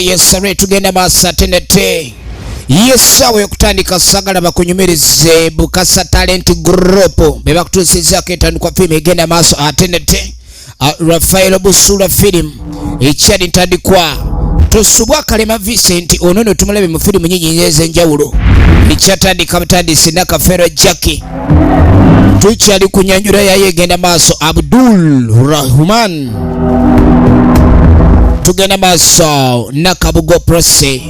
Yes, sir, tugenda maaso atendete. Yes, awe okutandika sagala bakunyumirize Bukasa Talent Group. Beba kutusiza ketandikwa film egenda maaso atendete. Raphael Busuulwa film ekyali ntandikwa tosubwa Kalema Vincent onono tumulabe mu film nyinyi ezenjawulo. Ekyatandika mutandisi Nakafero Jackie. Tukyali kunyanjula yaye egenda maaso Abdul Rahman. Tugenda maaso Nakabugo Prose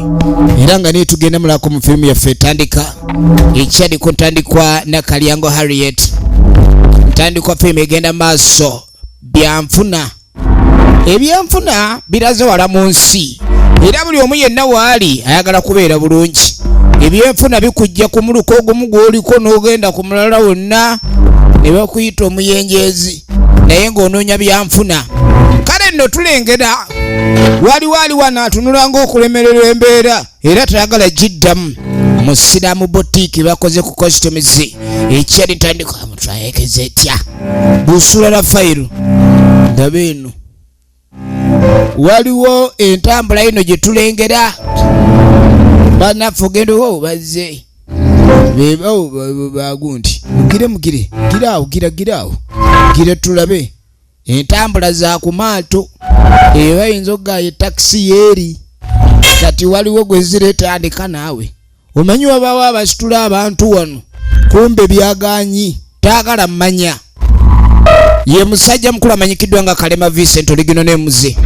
era nga ne tugenda mulako mu filmu yaffe etandika ekyali kuntandikwa Nakalyango Harriet ntandikwa filmu egenda maaso byanfuna ebyanfuna biraze wala mu nsi era buli omu yenna waali ayagala kubeera bulungi ebyenfuna bikujja ku muluko ogumu gw'oliko n'ogenda ku mulala wonna ne bakuyita omuyenjeezi naye ng'onoonya byanfuna kale nno tulengera wali wana atunulanga okulemererwa embeera era tayagala giddamu musiramu boutique bakoze ku costumes ekyali ntandikwa mutwayekeza etya Busuulwa Raphael ndaba eno waliwo entambula ino gye tulengera bannaffe ogenda bazze bebawo bagundi mugire giraawo gira tulabe entambula za ku maato bayinza okugaya taxi yeeri kati waliwo gwe zireetandika naawe omanyi wabawo abasitula abantu wano kumbe byaganyi taagala mmanya ye musajja mukulu amanyikiddwa nga Kalema Vincent oligino nemuze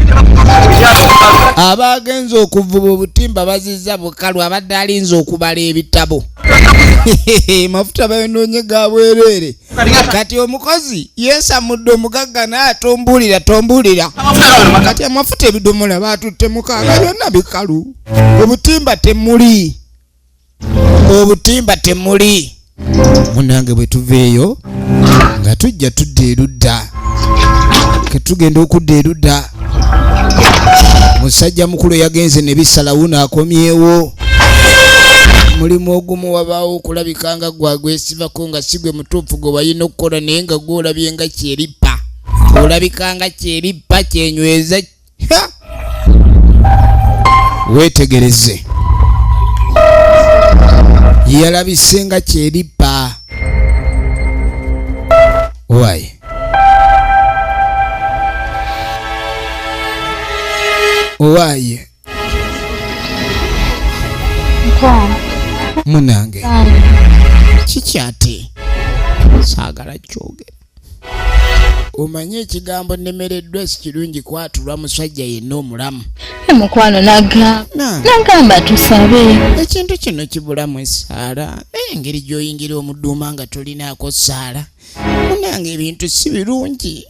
abagenza okuvuba obutimba bazizza bukalu abadde alinza okubala ebitabo mafuta bayononye ga bwerere kati omukozi yesamudde omugagga n'atumbulira kati amafuta ebidomola batutte mukaaga byonna bikalu obutimba temuli munange bwe tuveeyo nga tujja tudda erudda ketugenda okudda erudda musajja mukulu yagenze ne bisalawo n'akomyewo mulimu ogumu wabaawo okulabika nga gwagwesibako nga sigwe mutuufu gwe balina okukola naye nga gwolabye nga kyeripa olabika nga kyeripa kyenyweza weetegereze yalabise nga kyeripa waye munange kikyate saagala kyogera omanye ekigambo nemereddwa si kirungi kwatulwa musajja yenna omulamu mukwano nagamba tusabe ekintu kino kibulamu essaala naye engeri gy'oyingira omuduuma nga tolinaako ssaala munange ebintu si birungi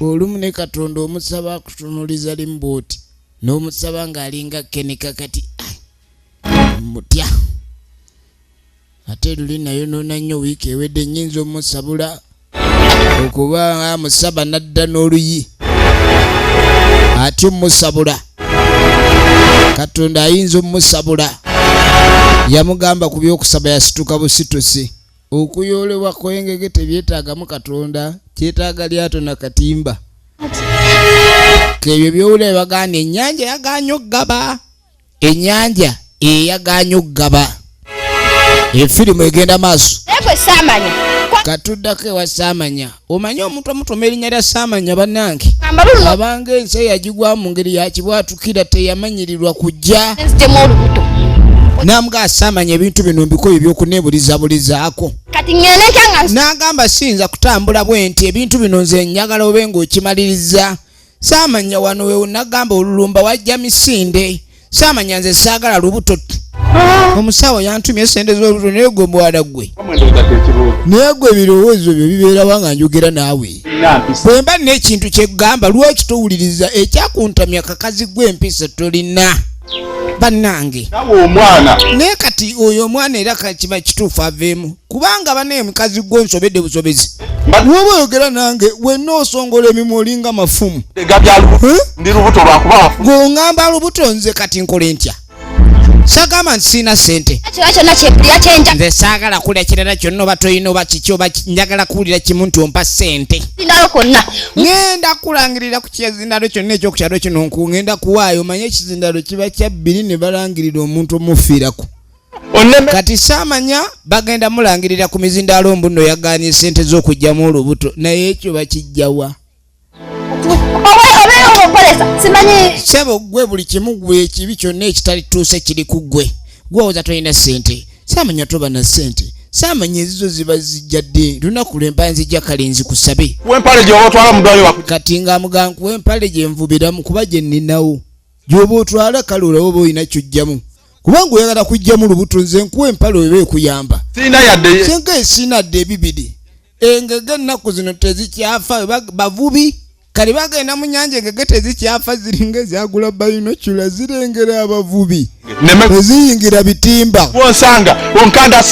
olumu ne Katonda omusaba akutunuliza limbooti n'omusaba ng'alinga kenika kati mutya ate luli nayo noona nnyo wiiki ewedde nnyinza omusabula okuba amusaba nadda n'oluyi ate omusabula Katonda ayinza omusabula yamugamba ku by'okusaba yasituka busitusi okuyoolebwa kwengege tebyetaagamu Katonda kyetaaga lyato na katimba kebyo byowulira bagana ennyanja eyaganya okugaba efirimu egenda maaso katuddako ewa Saamanya omanyi omuntu omutoma erinnya lya Saamanya bannange abanga ensi eyagigwamu mu ngeri yakibwatukira teyamanyirirwa kujja namugaa Saamanya ebintu bino mbikoyo ebyokuneebulizabulizaako n'agamba siyinza kutambula bwe nti ebintu bino nze njagala obe ng'okimaliriza Saamanya wano we nagamba olulumba wajja misinde Saamanya nze saagala lubuto omusawo yantumye esente z'olubuto naye gwe mwana gwe naye gwe ebirowoozo byo bibeera wanga njogera naawe bwe mba n'ekintu kyegamba lwaki towuliriza ekyakuntamya kakazi gw'empisa tolina bannange naye kati oyo omwana era kiba kituufu aveemu kubanga banaye mukazi gwo nsobedde busobezi woba oyogera nange wenna osongola emimwa olinga mafumu ng'oŋŋamba lubuto nze kati nkole ntya Sagama nsina sente. Nze saagala kulya kirala kyonna oba toyina oba kiki oba njagala kuwulira kimu nti ompa sente. Ngenda kulangirira ku kizindalo kyonna ekyokukyalo kino ngenda kuwaayo omanye ekizindalo kiba kya bbiri ne balangirira omuntu omufiirako. Kati saamanya bagenda mulangirira ku mizindalo mbuno yagaanye sente z'okugyamu olubuto naye ekyo bakijjawa. Sebo gwe buli kimu gwe ekibi kyonna ekitalituuse kiri ku gwe. Gwewoza tolina sente. Saamanya toba na sente. Saamanya ezizo ziba zijjadde. Lunaku lw'empale nzijja kale nzikusabe. Wempale gye otwala mudwaliro waku. Kati nga muganga wempale gye nvubiramu kuba gye nninawo. Gy'oba otwala kale olaba oba olina ky'ojjamu. Kubanga oyagala kujjamu lubuto nze nkuwa empale oba ekuyamba. Sina yadde. Senga sinadde ebibiri. Engege ennaku zino tezikyafa bavubi. Kali bagenda mu nnyanja engege tezikyafa ziringa ezyagula bayinokula zirengera abavubi. Eziyingira bitimba. Wonsanga onkanda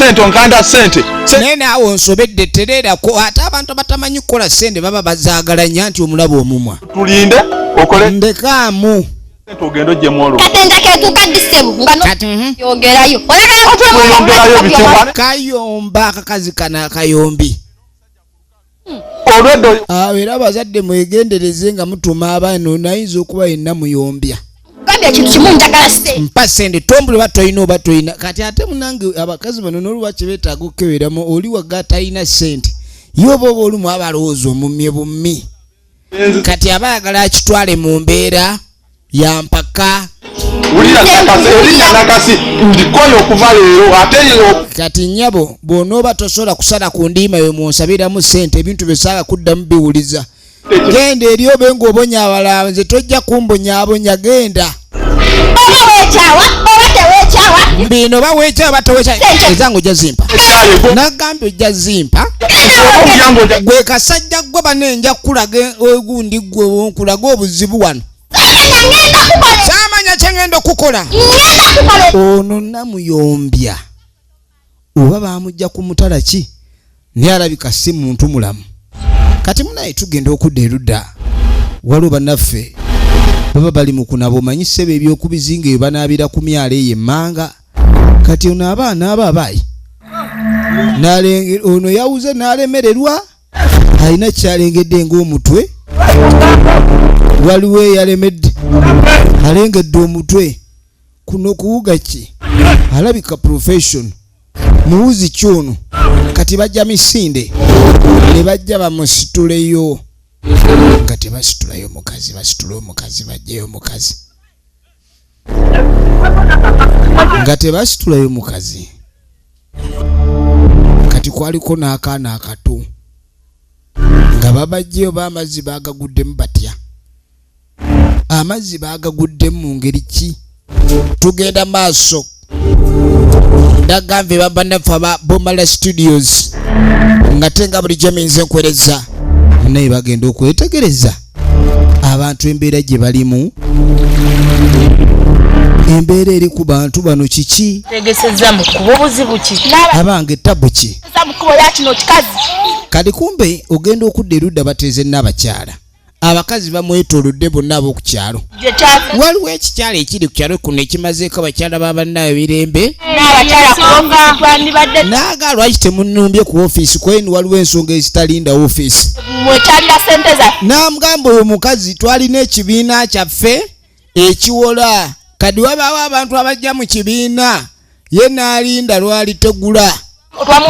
sente. Naye naawe onsobedde tererako ate abantu batamanyi kukola sente baba bazaagala nnyo nti omulaba omumwa. Tulinde okole. Ndekaamu. Ogendo gye mwolo. Yongerayo. Kayomba akakazi kana akayombi. Olwedo. Era abazadde mwegendereze nga mutuma abaana nayinza okuba yenna muyombya. Mpa sente tombule batoyina oba toyina kati ate munange abakazi bano n'olwaki beetaaga okukeberamu oli wagga talina sente yoba oba olumu abalowooza omumye bummi kati abayagala akitwale mu mbeera yampaka kati nnyabo bw'onooba tosobola kusala ku ndiima we mwonsabiramu sente ebintu byesaala kuddamu biwuliza genda eri obe ng'obonya abalala nze tojja kumbonyaabonya genda bino baweekyawa bataweekyawa ezange ojja zimpa nagambye ojja zimpa gwe kasajja gwe banenja kulaga ogundi gwe wonkulaga obuzibu wano saamanya kyengenda okukola ono namuyombya oba bamujja ku mutala ki naye alabika si muntu mulamu kati munaye tugenda okudda erudda waliwo bannaffe baba bali mu kunaba omanyi ssebe ebyokubizinga ebyo banaabira ku myalo eyo emmanga kati ono abaana abaabayi ono yawuze n'alemererwa alina kyalengedde ng'omutwe waliwo eyalemedde alengedde omutwe kuno kuwuga ki alabika profession muwuzi kyono kati bajja misinde ne bajja bamusituleyo nga tebasitulayo omukazi basitula omukazi bajjayo omukazi nga tebasitulayo omukazi kati kwaliko n'akaana akato nga babajjeyo b'amazzi baagaguddemu batya amazzi baagaguddemu mu ngeri ki tugenda maaso ndagamve babbanaffe aba Bomala Studios nga tenga bulijjo minze nkwereza naye bagenda okwetegereza abantu embeera gye balimu embeera eri ku bantu bano kiki tegeseza mukubo buzibu ki abange tabu ki mukubo ya kino kikazi kati kumbe ogenda okudda erudda bateeze n'abakyala abakazi bamwetoolodde bonna ab'okukyalo waliwo ekikyalo ekiri ku kyalo kuno ekimazeeko abakyala b'abannaabwe mirembe naaga lwaki temunumbye ku ofiisi kwenu waliwo ensonga ezitalinda ofiisi namugamba oyo mukazi twalina ekibiina kyaffe ekiwola kadi wabaawo abantu abajja mu kibiina ye n'alinda lwalitegula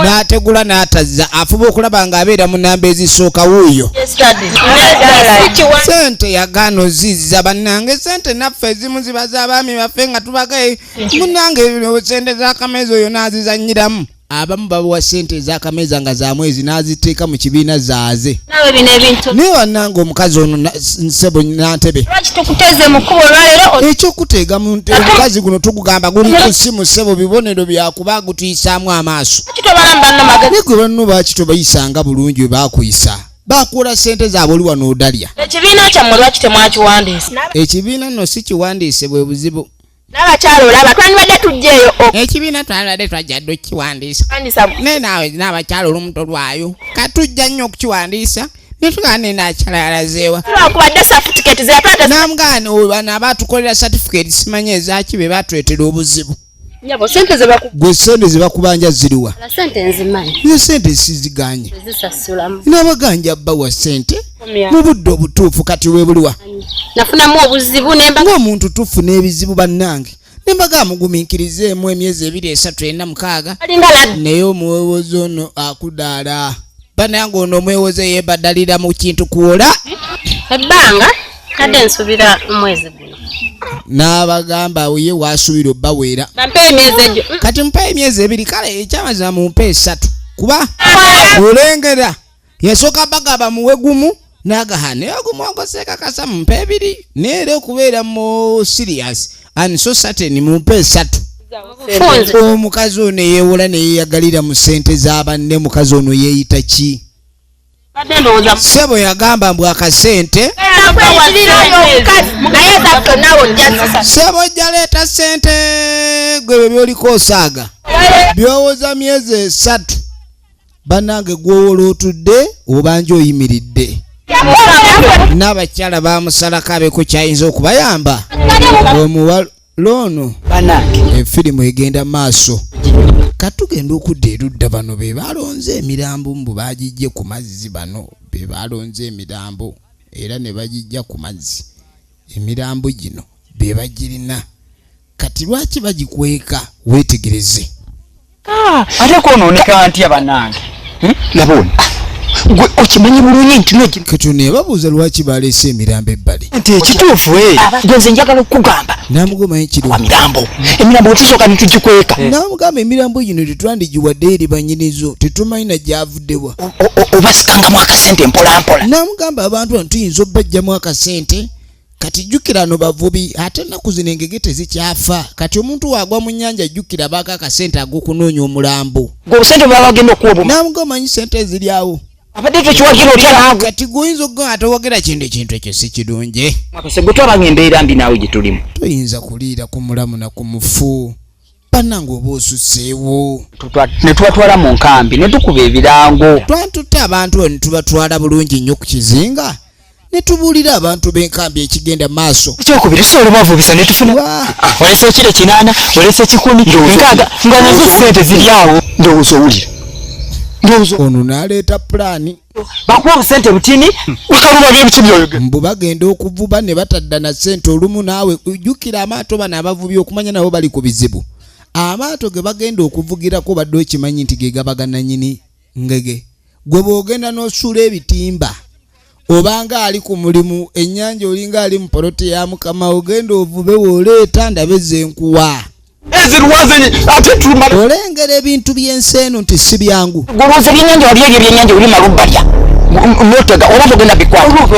n'ategula n'atazza afuba okulaba ng'abeera mu namba ezisooka wuuyo sente yagaana ozizza bannange sente naffe ezimu ziba z'abaami baffe nga tubagaye munnange sente z'akameeza oyo n'azizannyiramu abamu babawa sente ez'akameeza nga za mwezi n'aziteeka mu kibiina zaaze naye wannange omukazi ono nsebo nantebe ekyokuteega omukazi guno tugugamba guli ku ssimu ssebo bibonero byakuba gutuyisaamu amaaso naye gwe banno baakito bayisanga bulungi bwe baakuyisa bakuwola sente zaabwe oli wano odalya ekibiina kyammwe lwaki temwakiwandiisa ekibiina nno si kiwandiise bwe buzibu n'abakyalo olaba twandibadde tujjeeyo ekibiina twandibadde twajjadde okukiwandiisa naye naawe n'abakyalo olumu tolwayo katujja nnyo okukiwandiisa Nitugane na chala alazewa. Kubadde certificate ze atata. Namugane bana abatukolera certificate simanye zaki be batwetera obuzibu. Nyabo sente ze baku. Gwe sente ze bakubanja ziriwa. La sente nzimanyi. Ze sente siziganye. Zisasulamu. Nabaganja bawa sente. Mu budde obutuufu kati webuliwa. Nafunamu obuzibu nemba. Ng'omuntu tufuna ebizibu bannange. Nembaga mugumiikirizeemu emyezi 2-3-4-6. Naye omuwewozi ono akudaala. Bannange ono omwewoze yeebadalira mu kintu kuwola. Ebbanga kadde nsubira omwezi guno. N'abagamba ye waasuubira obbaweera. Bampe emyezi egyo. Kati mpa emyezi 2 kale ekyamazima mumpe 3. Kuba olengera yasooka bagaba muwe gumu n'agahane ogumu ogoseeka kasa mumpe 2 neera okubeera mu serious and so certain mumpe 3. Omukazi ono yeewola ne yeeyagalira mu ssente z'abanne. Mukazi ono yeeyita ki? Sebo yagamba mbw akasente. Sebo jaleeta ssente gwe byoliko osaaga byowoza myezi 3. Bannange gwowola otudde obanja oyimiridde. N'abakyala bamusalako abeeko kyayinza okubayamba. Omuwala ono efirimu egenda maaso. Katugenda okudda erudda bano be balonze emirambo mbu bagijje ku mazzi. Bano be balonze emirambo era ne bagijja ku mazzi. Emirambo gino be bagirina. Kati lwaki bagikweka? Weetegereze. Ate konooneka ntya bannange? Labona. Gwe okimanyi bulungi nti no kati nebabuuza lwaki baleese emirambo ebbali. nti ekituufu gwe nze njagala okugamba Namugamba ekiriwo. Emirambo otusooka nitugikweka. Namugamba emirambo gino tetwandigiwadde eri bannyinizo tetumanyi na gyavuddewa. Obasikangamu akasente mpolampola. Namugamba abantu bano tuyinza obbajjamu akasente. Kati jjukira no bavubi ate ennaku zino engege tezikyafa. Kati omuntu waagwa mu nnyanja jjukira baako akasente ag'okunoonya omulambo. Gwe obusente bwaba bagenda okuwa. Namugamba manyi sente eziryawo. Abadde tekiwagira otya naawe. Kati goyinza okugamba atewogera kintu ekyo si kirungi. Gwe twabanga embeera mbi naawe gye tulimu. Toyinza kuliira ku mulamu na ku mufu. Bannange oba osusseewo. Ne tubatwala mu nkambi ne tukuba ebirango. Twatutte abantu ne tubatwala bulungi nnyo ku kizinga. Ne tubuulira abantu b'enkambi ekigenda maaso. Ekyokubiri tusobola obavubisa ne tufuna. Olese ekiro 8, olese 10, 6 nga nazo ssente ziri awo. Ndowooza owulira. Ono n'aleeta pulaani. Bakuwa obusente butini. Ukaluma by'ebiki by'oyogera. Mbu bagenda okuvuba ne batadda na ssente olumu naawe jjukira amaato bano abavubi okumanya nabo bali ku bizibu. Amaato ge bagenda okuvugirako badde okimanyi nti ge gabaga nannyini ngege. Gwe bw'ogenda n'osuula ebitimba obanga ali ku mulimu ennyanja olinga ali mu polote ya Mukama ogenda ovube w'oleeta ndabe zenkuwa. Ezirwaze ate tuluma. Olengera ebintu by'ensi eno nti si byangu. Goloza ebyennyanja wali ebyo ebyennyanja oli malubbalya. Notega oba togenda bikwata.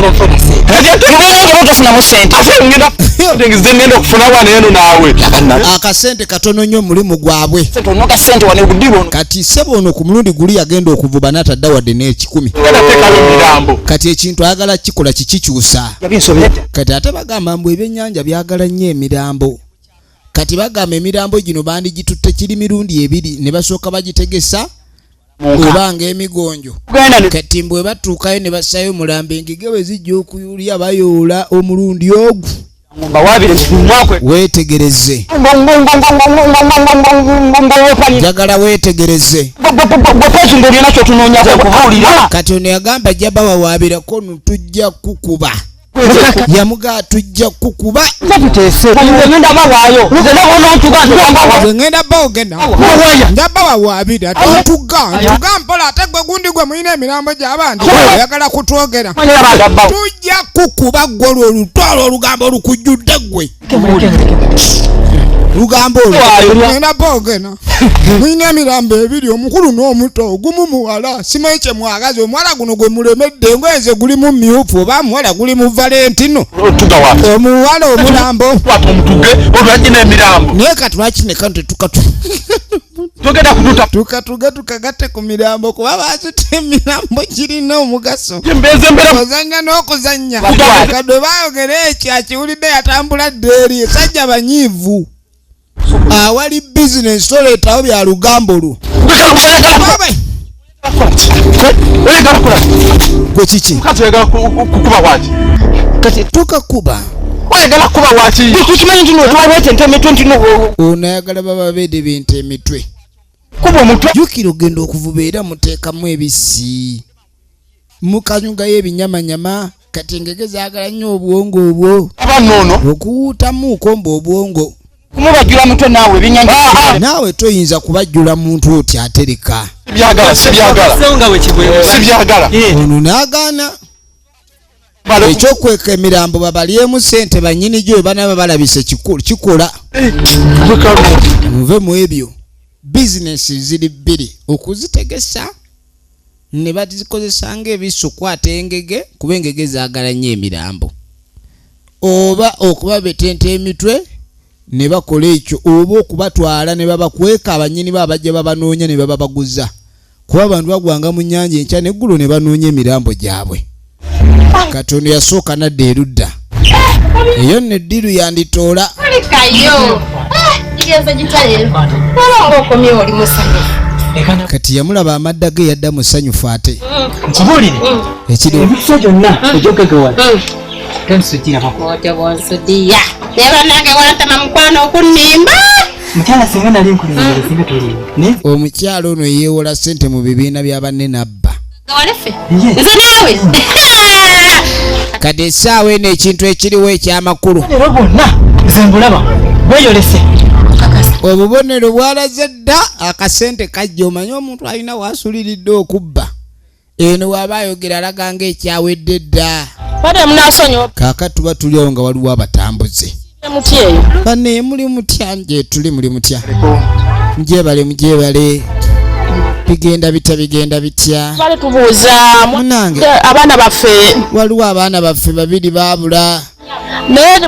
Tofunamu ssente. Ngenda okufuna wano eno naawe. Akasente katono nnyo mulimu gwabwe. Onoga ssente wano ebuddibu. Kati ssebo ono ku mulundi guli yagenda okuvuba n'atadda wadde n'ekikumi. Kati ekintu ayagala kikola kikikyusa. Kati ate bagamba mbu ebyennyanja byagala nnyo emirambo. Kati bagamba emirambo gino bandigitutte kiri mirundi 2 ne basooka bagitegesa obanga emigonjo. Kati mbwe batuukayo ne bassayo mulambo engege we zijja okuyulya bayoola omulundi ogwo. Weetegereze. Njagala weetegereze. Kati ono yagamba ajja bawawaabirako tujja kukuba. Yamuga tujja kukuba. Ngenda bawaayo. Ngenda bawogenda. Njaba wawaabira. Tuga mpola ate gwe gundi gwe muyina emirambo gy'abandi. Oyagala kutwogera. Tujja kukuba gwe olutwalo olugambo olukujjudde gwe. Lugambo olwo. Ngenda bawogenda. Muyina emirambo 2 omukulu n'omuto ogumu muwala. Simanyi kye mwagazi omuwala guno gwe mulemedde ngweze guli mu myufu oba muwala guli mu Valentino. Omuwala omulambo. Omutuge olwajja n'emirambo. Naye kati lwaki ne kantu tukatu. Togenda kututa. Tukagatte ku mirambo kuba baasutte emirambo girina omugaso. Mbeeze mbera. Ozannya n'okuzannya. Kadwe baayogera ekyo akiwulidde yatambula ddeeri sajja banyiivu. Awali business toleetawo bya lugambo lwo. oyagala kola gwe kiki mukazi oyagala kukuba waki kati tokakuba oyagala kuba waki Tukimanyi nti notwalete ntemitwe ntino onayagala baba beede bintu emitwe kuba omutwe. jjukira ogenda okuvuba era muteekamu ebisi mukanyugayo ebinyamanyama kati engege zaagala nnyo obwongo obwo abanoono okuwuutamuuko mba obwongo Kumubajjula mutwe naawe ebinyanja. naawe toyinza kubajjula muntu oti atereka sibyagala ono n'agaana ekyokweka emirambo babalyemu sente bannyini gyo banaba balabise kikola muve mu ebyo bizinesi ziri bbiri okuzitegesa ne bazikozesa ng'ebisu kwata engege kuba engege zaagala nnyo emirambo oba okubabetenta emitwe ne bakola ekyo oba okubatwala ne babakweka abannyini bo abajja babanoonya ne bababaguza kuba abantu bagwanga mu nnyanja enkya n'eggulu ne banoonya emirambo gyabwe Katonda yasooka nadda erudda eyo neddiru yanditoola kati yamulaba amadda ge yadda musanyufu ate Nkibuulire ekiri emikisa gyonna egy'okegewala tensukirako. Otebonsudiya neba nange wantama mukwano okunnimba Mukyala singa nali nkulengere singa tuli naye omukyalo ono yeewola ssente mu bibiina bya banne nabba gawalefe nze naawe kati essaawa eno ekintu ekiriwo ekyamakulu leero bonna nze mbulaba bweyolese. obubonero bwalaze dda akasente kajja omanye omuntu alina waasuliridde okubba eno waaba ayogera alaga ng'ekyawedde dda kaakati tuba tuliawo nga waliwo abatambuze banne muli mutya nje tuli muli mutya mujebale bigenda bitya munange abaana baffe waliwo abaana baffe babiri baabula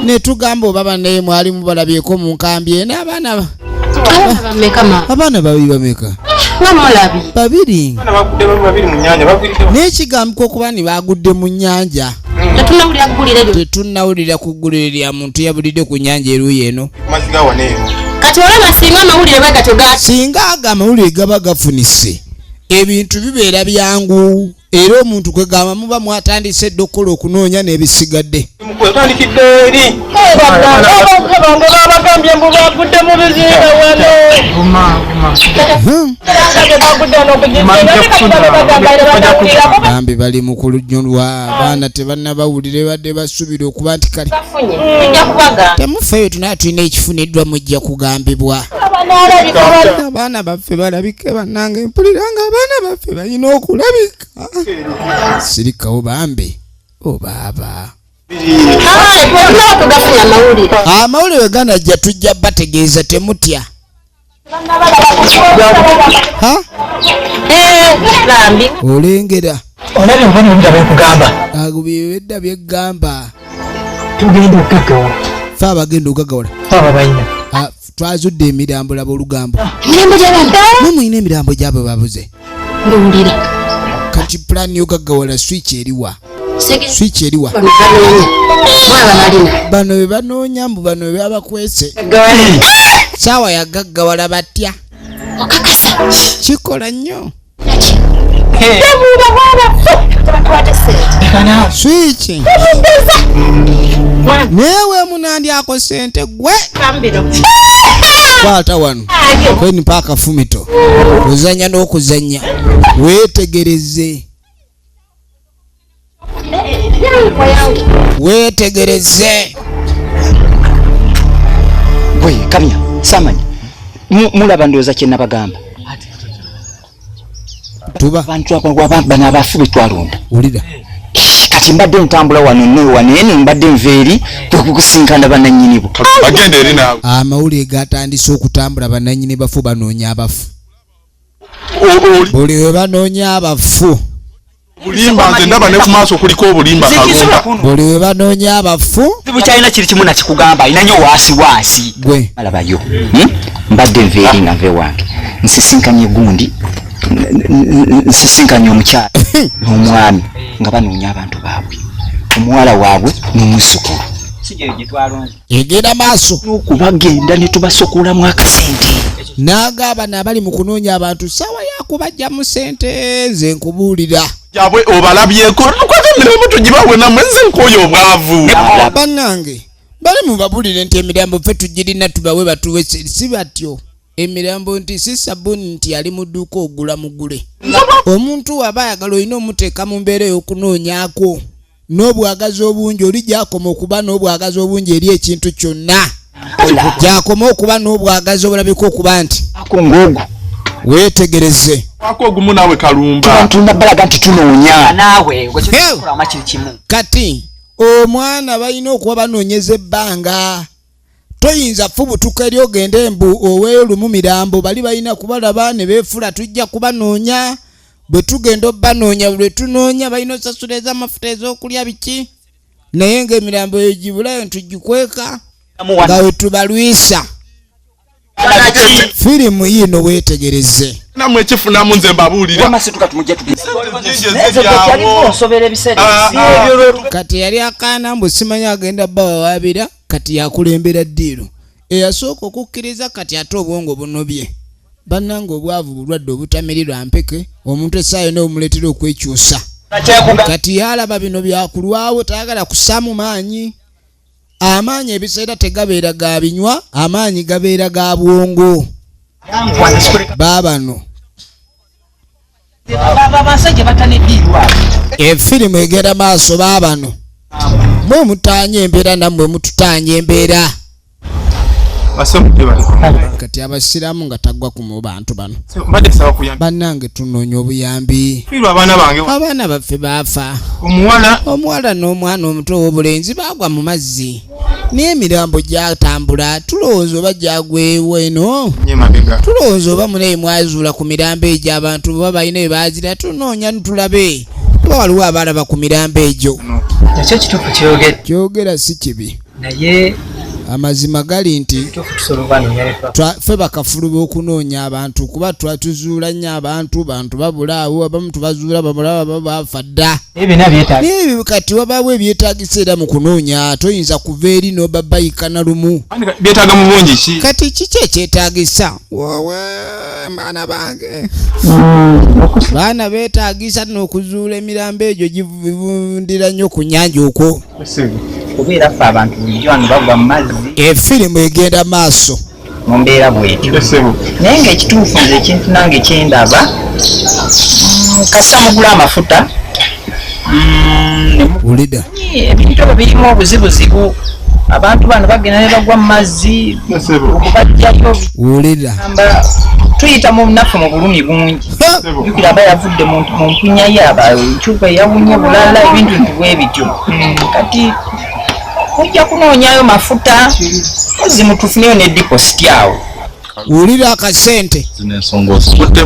ne tugamba oba bannaye mwalimu balabyeko mu nkambi eno abaana babiri bameka babiri n'ekigambo okuba ni bagudde mu nnyanja tetunnawulira ku ggulire lya muntu yabulidde ku nnyanja eruuyi eno kati olaba singa amawulire bwe gatyo singa ago amawulire gaba gafunise ebintu bibeera byangu era omuntu kwegamba muba mwatandise dde okukola okunoonya n'ebisigadde otandikidde eri babagambye mbu bagudde mu bizinga wano bambi bali mu kulunyolwa abaana tebannabawulire badde basubira okuba nti kale temufeeyo tunaa tulina ekifuniddwa mujja kugambibwa abaana baffe balabike bannange mpuliranga abaana baffe balina okulabika sirikawo bambi obaaba amawulire we ganajja tujja bategeeza temutya olengera Olabye obona ebidda byekugamba ago byebedda byeggamba tugenda okugagawala fe abagenda okugagawala aba balina twazudde emirambo laba olugambo mumulina emirambo gyabwe babuze kati pulaani y'ogaggawala swiki eriwa bano be banoonya mbu bano be babakwese saawa yagaggawala batya kikola nnyo swiki newe munandyako sente gwe kwata wano kweni mpaaka fumito kuzanya n'okuzanya weetegereze gwe kamya samanya mulaba ndowooza kye nabagamba tuba abantu bano abafu betwalonda wulira kati mbadde ntambula wano nowano eno mbadde nva eri kwekukusinkana bannannyini bo bagenda eri naawe amawulire gatandise okutambula bannannyini bafu banoonya abafu buli we banoonya abafu bulimba nze ndaba ne ku maaso kuliko obulimba kalonda buli we banoonya abafu bukyalina kiri kimu nakikugamba alinayo waasi gwe alabayo mbadde nva eri nga nve wange nsisinkanye gundi nsisinkanye omukyala n'omwami nga banoonya abantu baabwe omuwala waabwe n'omuzzukulu egenda maaso okubagenda ne tubasokolamu akasente n'agaba n'abali mu kunoonya abantu saawa ya kubajja mu sente nze nkubuulira yabwe obalabyeko lukwata emirambo tugibawe namwe nze nkoyo obwavu bannange bali mubabulire nti emirambo ffe tugirina tubawe batuwe si batyo emirambo nti si sabuni nti ali mu dduuka ogula mugule omuntu waba ayagala olina omuteeka mu mbeera ey'okunoonyaako n'obwagazi obungi oli gyakoma okuba n'obwagazi obungi eri ekintu kyonna gyakoma okuba n'obwagazi obulabika okuba nti akongogo weetegereze akogumu nawe kalumba tunabalaga nti tunoonya naawe kiri kimu kati omwana balina okuba banoonyeza ebbanga toyinza fubutuka eri ogenda embu oweelumu mirambo bali balina kubalaba ne beefula tujja kubanoonya bwe tugenda obbanoonya bwe tunoonya balina osasula ez'amafuta ez'okulya biki naye ng'emirambo egibulayo ntugikweka nga we tubalwisa firimu yino weetegereze namwe ekifunamu nze mbabuulira kati yali akaana mbu simanya agenda bawawaabira kati yakulembera ddiiro eyasooka okukkiriza kati ate obwongo bunobye bannanga obwavu bulwadde obutamirirwa mpeke omuntu essaayo n'obumuleetera okwekyusa kati yalaba bino byakulwawo tayagala kusaamu maanyi amaanyi ebiseera tegabeera ga binywa amaanyi gabeera ga bwongo baabano efirimu egenda maaso baabano mwe mutaanya embeera nammwe mututaanya embeera kati abasiraamu nga tagwa ku bantu bano bannange tunoonya obuyambi abaana baffe baafa omuwala n'omwana omuto ow'obulenzi baagwa mu mazzi naye emirambo gyatambula tulowooza oba gyagwewo eno tulowooza oba munaye mwazuula ku mirambo egyo abantu baba balina bye baazira tunoonya nitulabe oba waliwo abalaba ku mirambo egyo ekyo kituufu kyogera si kibi naye amazima gali nti ffe bakafulu b'okunoonya abantu kuba twatuzuula nnyo abantu babulaawo abamu tubazuula bamulaba bafa dda naye kati wabaawo ebyetaagisa era mu kunoonya toyinza kuva eri n'obabayika na lumu byetaaga mu bungi ki kati kiki ekyetaagisa wowe baana bange baana beetaagisa n'okuzuula emirambo egyo givundira nnyo ku nnyanja okwo kubeera ffe abantu bulijjo wano bagwa mu mazzi efirimu egenda maaso mu mbeera bwetyo naye ng'ekituufu nze ekintu nange kyendaba kasa mugula amafuta wulida ebintu ebyo birimu obuzibuzibu abantu bano bagenda ne bagwa mu mazzi okubajjayo wulida tuyita mu naffe mu bulumi bungi jukira aba yavudde mu mpunya yaba enkyuka eyawunye bulala ebintu bwe bityo kati ojja kunoonyayo mafuta zimutufuneyo ne deposit awo wulira akasente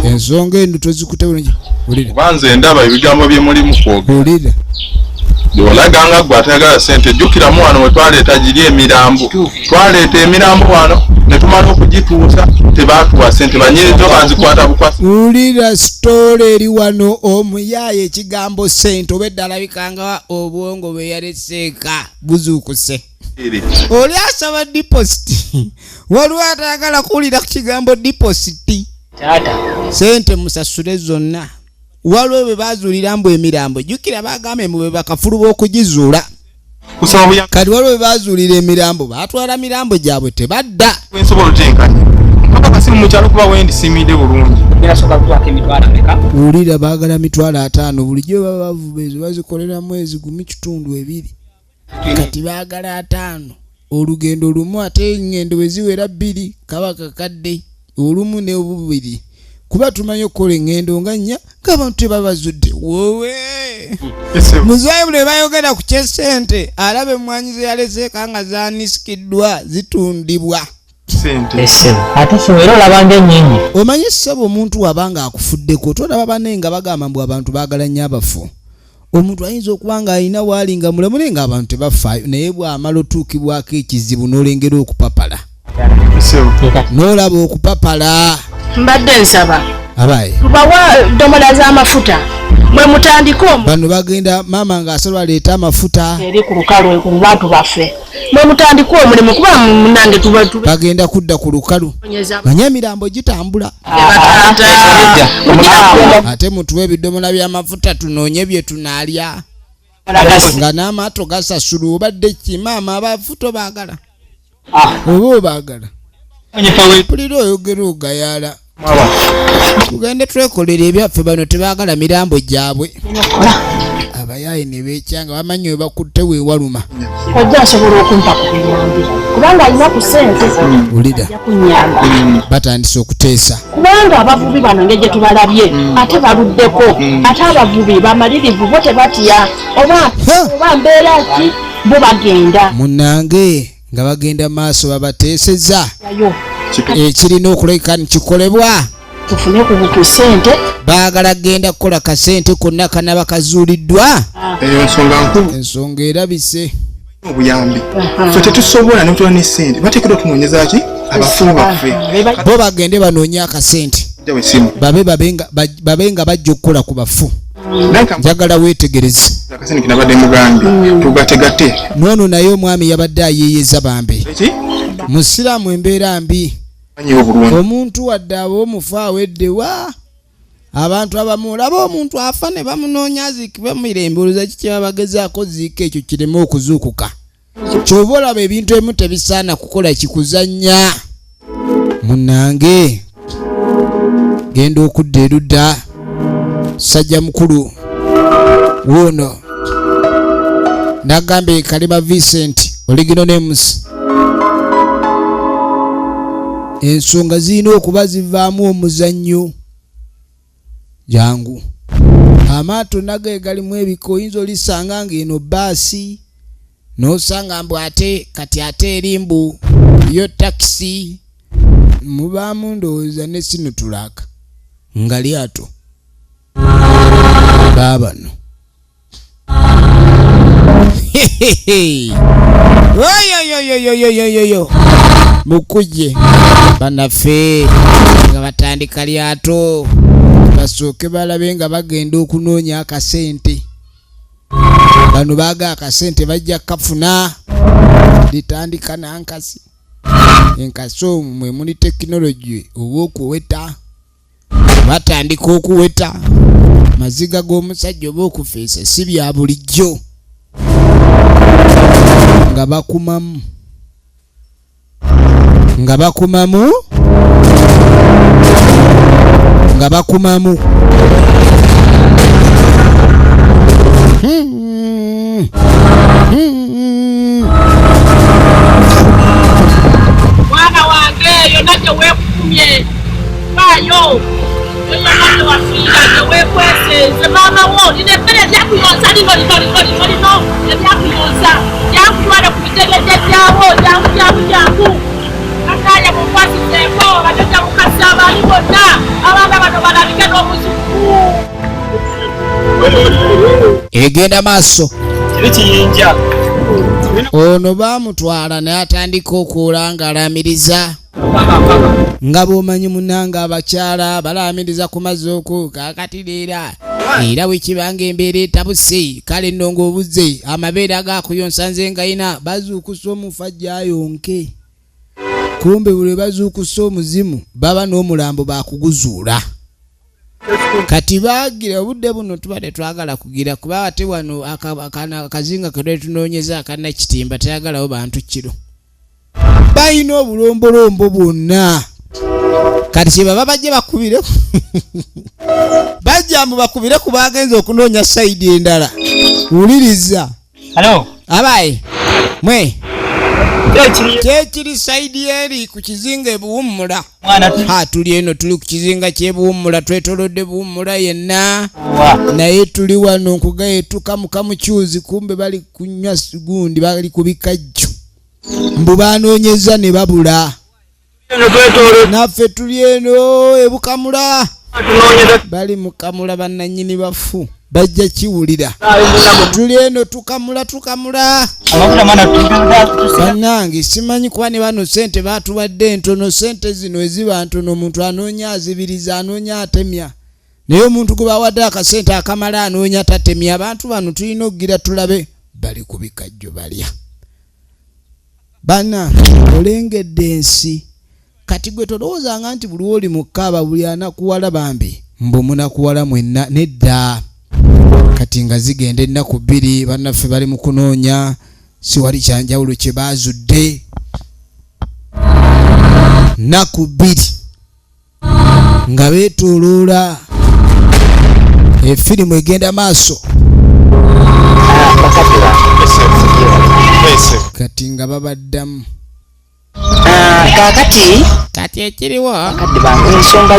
ensonga endo tozikute bulungi wulira banze ndaba ebigambo bye mulimu kwogera wulira olaganga gwe atayagala sente jjukiramu wano we twaleeta giri emirambo twaleeta emirambo wano ne tumala okugituusa tebaatuwa sente banyirezo banzikwata bukwasi wulira sitoola eri wano omuyaaye ekigambo sente oba eddala bikanga obwongo bwe yaleseeka buzuukuse oli asaba dipositi waliwo atayagala kuwulira ku kigambo dipositi sente musasule zonna waliwo bwe bazuulira mbu emirambo jjukira bagambe mbu bwe bakafulu b'okugizuula kati waliwo bwe bazuulira emirambo baatwala mirambo gyabwe tebadda wulira baagala mitwalo 5 bulijjo baba bavuba ezo bazikolera mwezi 1.2 kati baagala 5 olugendo lumu ate engendo bwe ziwera 2 kaba kakadde olumu ne obubiri kuba tumanyi okukola engendo nga nnya ng'abantu tebabazudde wowe muzaayi bule bayogera ku kyesente alaba emmwanyi ze yaleseeka nga zaanisikiddwa zitundibwa ate era olabanga ennyingi omanyi ssebo omuntu wabanga akufuddeko tolaba banne nga bagamba mbu abantu baagala nnyo abafu omuntu ayinza okuba nga alina waali nga mulamu naye nga abantu tebafaayo naye bw'amala otuukibwako ekizibu n'olengera okupapala n'olaba okupapala mbadde nsaba abaye tubawa domola z'amafuta mwe mutandika bano bagenda mama ng'asaba aleeta amafuta eri ku lukalu ku bantu baffe mwe mutandika omulimu kuba munange tuba bagenda kudda ku lukalu manya emirambo gitambula ate mutuwe ebidomola by'amafuta tunoonye bye tunaalya nga n'amaato gasasula obadde kimaama abafuto baagala oba obaagala pulira oyogera ogayala tugende twekolera ebyaffe bano tebaagala mirambo gyabwe abayaayi ne beekyanga bamanyi we bakutte weewaluma ojja asobola okumpa ku biyambi kubanga alina ku sente wulira kunyamba batandise okuteesa kubanga abavubi bano ng'egye tubalabye ate baluddeko ate abavubi bamalirivu bo tebatya oba mbeera ki bo bagenda munnange nga bagenda maaso babateeseza ekirina okulabika nikikolebwa tufune ku sente baagala genda kukola kasente konna kanaba kazuuliddwa eyo nsonga nkulu ensonga erabise obuyambi ffe tetusobola n'otuwa ne ssente bateekeddwa otunoonyeza ki abafu baffe bo bagende banoonye akasente babe nga bajja okukola ku bafu njagala weetegereze akasente kinabadde mugambye tugategate noono naye omwami yabadde ayeeyeza bambe musiraamu embeera mbi omuntu wadde ab'omufu aweddewa abantu abamu olaba omuntu afa ne bamunoonya aziikibwe mu mirembe olowooza kiki babagezaako ziika ekyo kireme okuzuukuka ky'oba olaba ebintu ebimu tebisaana kukola kikuzannya munnange genda okudda erudda sajja mukulu woono nagambe Kalima Vincent oligino nemusi ensonga zirina okuba zivaamu omuzannyo jangu amaato nago galimu ebiko oyinza olisanga ng'eno baasi n'osanga mbu ate kati ate erimbu yo takisi mubaamu ndowooza ne sinutulaka nga lyato baabano oyoyoyoyoyoyoyo mukuje banaffe nga batandika lyato basooke balabe nga bagenda okunoonya akasente bano baaga akasente bajja kafuna litandika nankasi enkasi omwo mwe muli tekinologi ow'okuweta batandika okuweta maziga g'omusajja oba okufeesa si bya bulijjo nga bakumamu nga bakumamu nga bakumamu mwana wange eyo nakyo weekukumye waayo yoyonake wafiira teweekweseze maama wo lino emmere eryakuyonsa lino eryakuyonsa yankutwale ku bitegeje byabo jangu akaya mukwasizeeko bajoja mukasi abaali bonna abaana bano balabike n'omuzuku egenda maaso kiyinja ono baamutwala naye atandika okuula ng'alaamiriza nga bw'omanyi munnange abakyala balaamiriza ku mazzi oku kakatiriira era wekibanga embeera etabuse kale nno ng'obuze amabeere agakuyonsa nze ngayina bazuukusa omufu ajja ayonke kumbe buli bazuukusa omuzimu baba n'omulambo bakuguzuula kati baagira obudde buno tubadde twagala kugira kuba ate wano akazinga ke tunoonyeza akanakitimba tayagalawo bantu kiro balina obulombolombo bwonna kati kye baba bajje bakubire bajja mbu bakubire ku bagenza okunoonya sayidi endala wuliriza abaye mwe kyekiri sayidi eri ku kizinga ebuwummula tuli eno tuli ku kizinga kyebuwummula twetolodde buwummula yenna naye tuli wano nkugayetuka mukamukyuzi kumbe bali kunywa gundi bali ku bikajjo mbu banoonyeza ne babula naffe tuli eno ebukamula bali mukamula bannannyini bafu bajja kiwulira tuli eno tukamula bannange simanyi kuba ne bano sente baatuwadde entono sente zino eziba ntono omuntu anoonya azibiriza anoonya atemya naye omuntu gwe bawadde akasente akamala anoonya tatemya abantu bano tulina okugira tulabe bali ku bikajjo balya bana olengedde ensi kati gwe tolowoozanga nti buli oli mukaaba buli anakuwala bambi mbu munakuwala mwenna nedda kati nga zigenda ennaku 2 bannaffe bali mu kunoonya siwali kyanjawulo kye baazudde nnaku 2 nga beetooloola efirimu egenda maaso kati nga babaddamu kati ekiriwo ensonga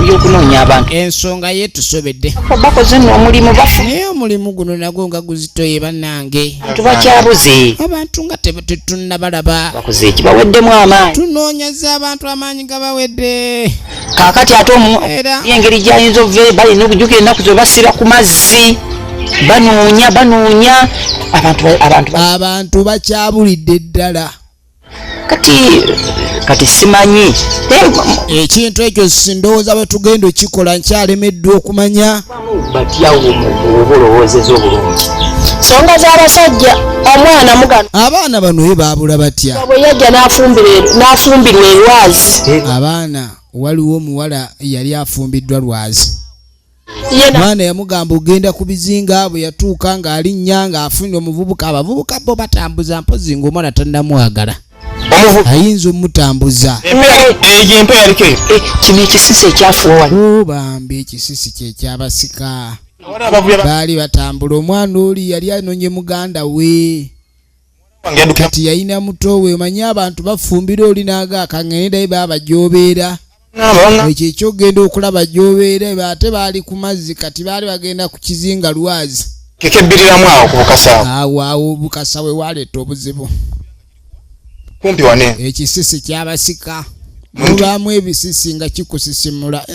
y'okunoonya abantu ensonga yetusobedde bakoze n'omulimu bafu naye omulimu guno nagwo nga guzitoye bannange tubakyabuze abantu nga tetunnabalaba bakoze ekibaweddemu amaanyi tunoonyeza abantu amaanyi gabawedde kaakati ate engeri gyayinza ove balina okujjukira ennaku ze basiba ku mazzi banoonya abantu bakyabulidde ddala kati simanyi ekintu ekyo sindowooza bwe tugenda okikola nkyalemeddwa okumanya batyawo obulowozeza obulungi nsonga z'abasajja omwana mugano abaana bano ye baabula batya bwe yajja n'afumbirwa elwazi abaana waliwo omuwala yali afumbiddwa lwazi mwana yamugamba ogenda ku bizinga bwe yatuuka ng'alinnya ng'afunye omuvubuka abavubuka bo batambuza mpozi ng'omwana tannamwagala ayinza omutambuza kino ekisisi ekyafuwa bambi ekisisi kyekyabasika baali batambula omwana oli yali anonye muganda we kati yayina muto we omanyi abantu bafumbira oli naaga akaŋŋendaye baba bajoobeera ekyo ekyogenda okulaba joobeera ate baali ku mazzi kati baali bagenda ku kizinga lwazi kekebbiriramu awo ku bukasa awo obukasa we waleeta obuzibu kumpi wane ekisisi kyabasika mubaamu ebisisi nga kikusisimula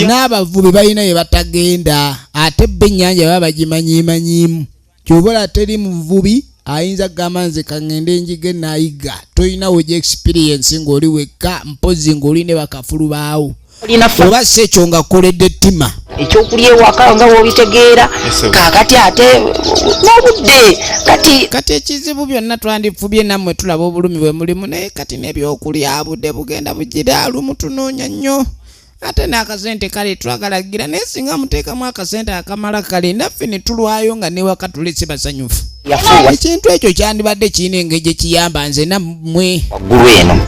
n'abavubi balina ye batagenda ate bba ennyanja baba bagimanyimanyimu kyobola teri muvubi ayinza kugamba nze kaŋŋenda enjiga naayiga tolinawo gy experience ng'oli wekka mpozi ng'oli ne bakafulu baawo oba si ekyo nga kkoledde ettima ekyokulya ewaka nga wobitegeera kaakati ate n'obudde kati ekizibu byonna twandifubye nammwe tulaba obulumi bwe mulimu naye kati n'ebyokulya budde bugenda bugira lumu tunoonya nnyo ate n'akasente kale twagalagira naye singa muteekamu akasente akamala kale naffe ne tulwayo nga newaka tulese basanyufu ekintu ekyo kyandibadde kirina engeri gye kiyamba nze nammwe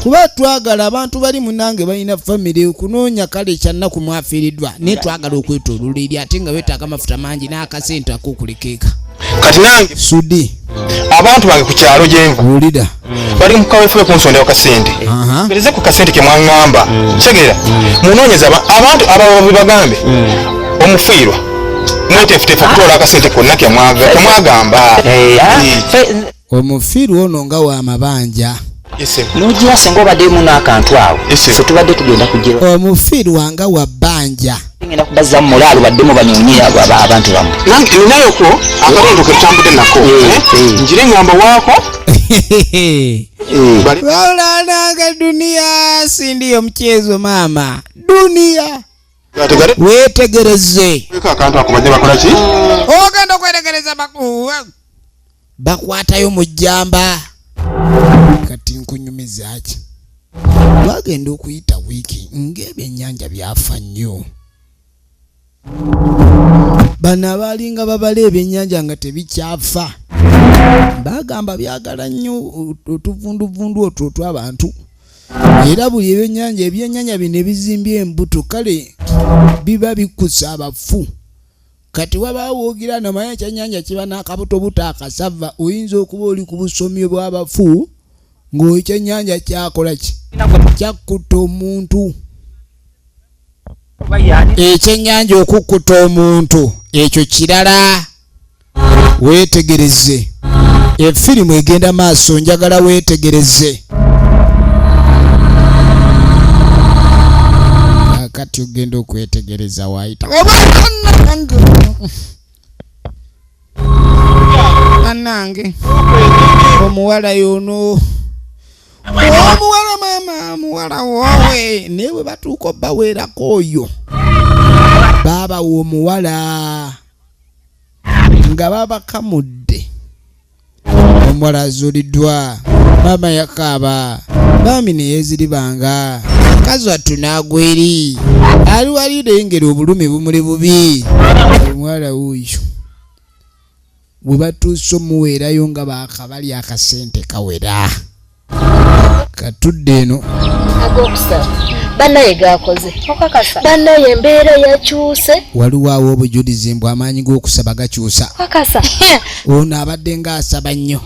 kuba twagala abantu bali munange balina famire okunoonya kale ekyannaku mwafiiriddwa naye twagala okwetooloola eri ate nga weetaaga amafuta mangi n'akasente akokulikeeka kati nange sudi abantu bange ku kyalo gyenva wulira bali mu kaweefube kunsondayo kasente mpereze ku kasente ke mwaŋŋamba kitegeera munoonyeza abantu abawabi bagambe omufiirwa mweteefuteefu okutoola akasente konna kemwagamba omufiirwa ono nga w'amabanja n'ogira singa obaddemu n'akantu awo fe tubadde tugenda kugira omufiirwa nga wa bbanja ngenda kubazza mu mulaalo baddemu banoonye abantu bamu nange ninayoko akalento ke tutambudde nako njire ngamba waako waulananga dunia sindiyo mchezo mama dunia wetegereze akantu ako bajja bakola ki ogenda okwetegereza bakwatayo mu jjamba kati nkunyumiza ki bagenda okuyita wiiki ng'ebyennyanja byafa nnyo bano abalinga babala ebyennyanja nga tebikyafa bagamba byagala nnyo otuvunduvundu otwo otw'abantu era buli ebyennyanja bino ebizimbye embuto kale biba bikusa abafu kati wabaawo woogira nomaye ekyennyanja kiba n'akabutobuto akasava oyinza okuba oli ku busomyo bw'abafu ng'ekyennyanja kyakola ki kyakutta omuntu ekyennyanja okukkuta omuntu ekyo kirala weetegereze efirimu egenda maaso njagala weetegereze kati ogenda okwetegereza waayita anange omuwala yono omuwala mama omuwala wowe naye bwe batuuka obbaweerako oyo baba omuwala nga babakamudde. Omuwala azuuliddwa, maama yakaaba, baami ne yeeziribanga, mukazi wattu n'agweri ali wali lengera obulumi bumuli bubi. Omuwala wuuyo bwe batuuse omuweerayo nga baakabali akasente kawera. Katudde eno ag'okusaba bannaye gakoze okakasa bannaye embeera yakyuse waliwo awo obujulizi mbw amaanyi g'okusaba gakyusa. kakasa ono abadde ng'asaba nnyo.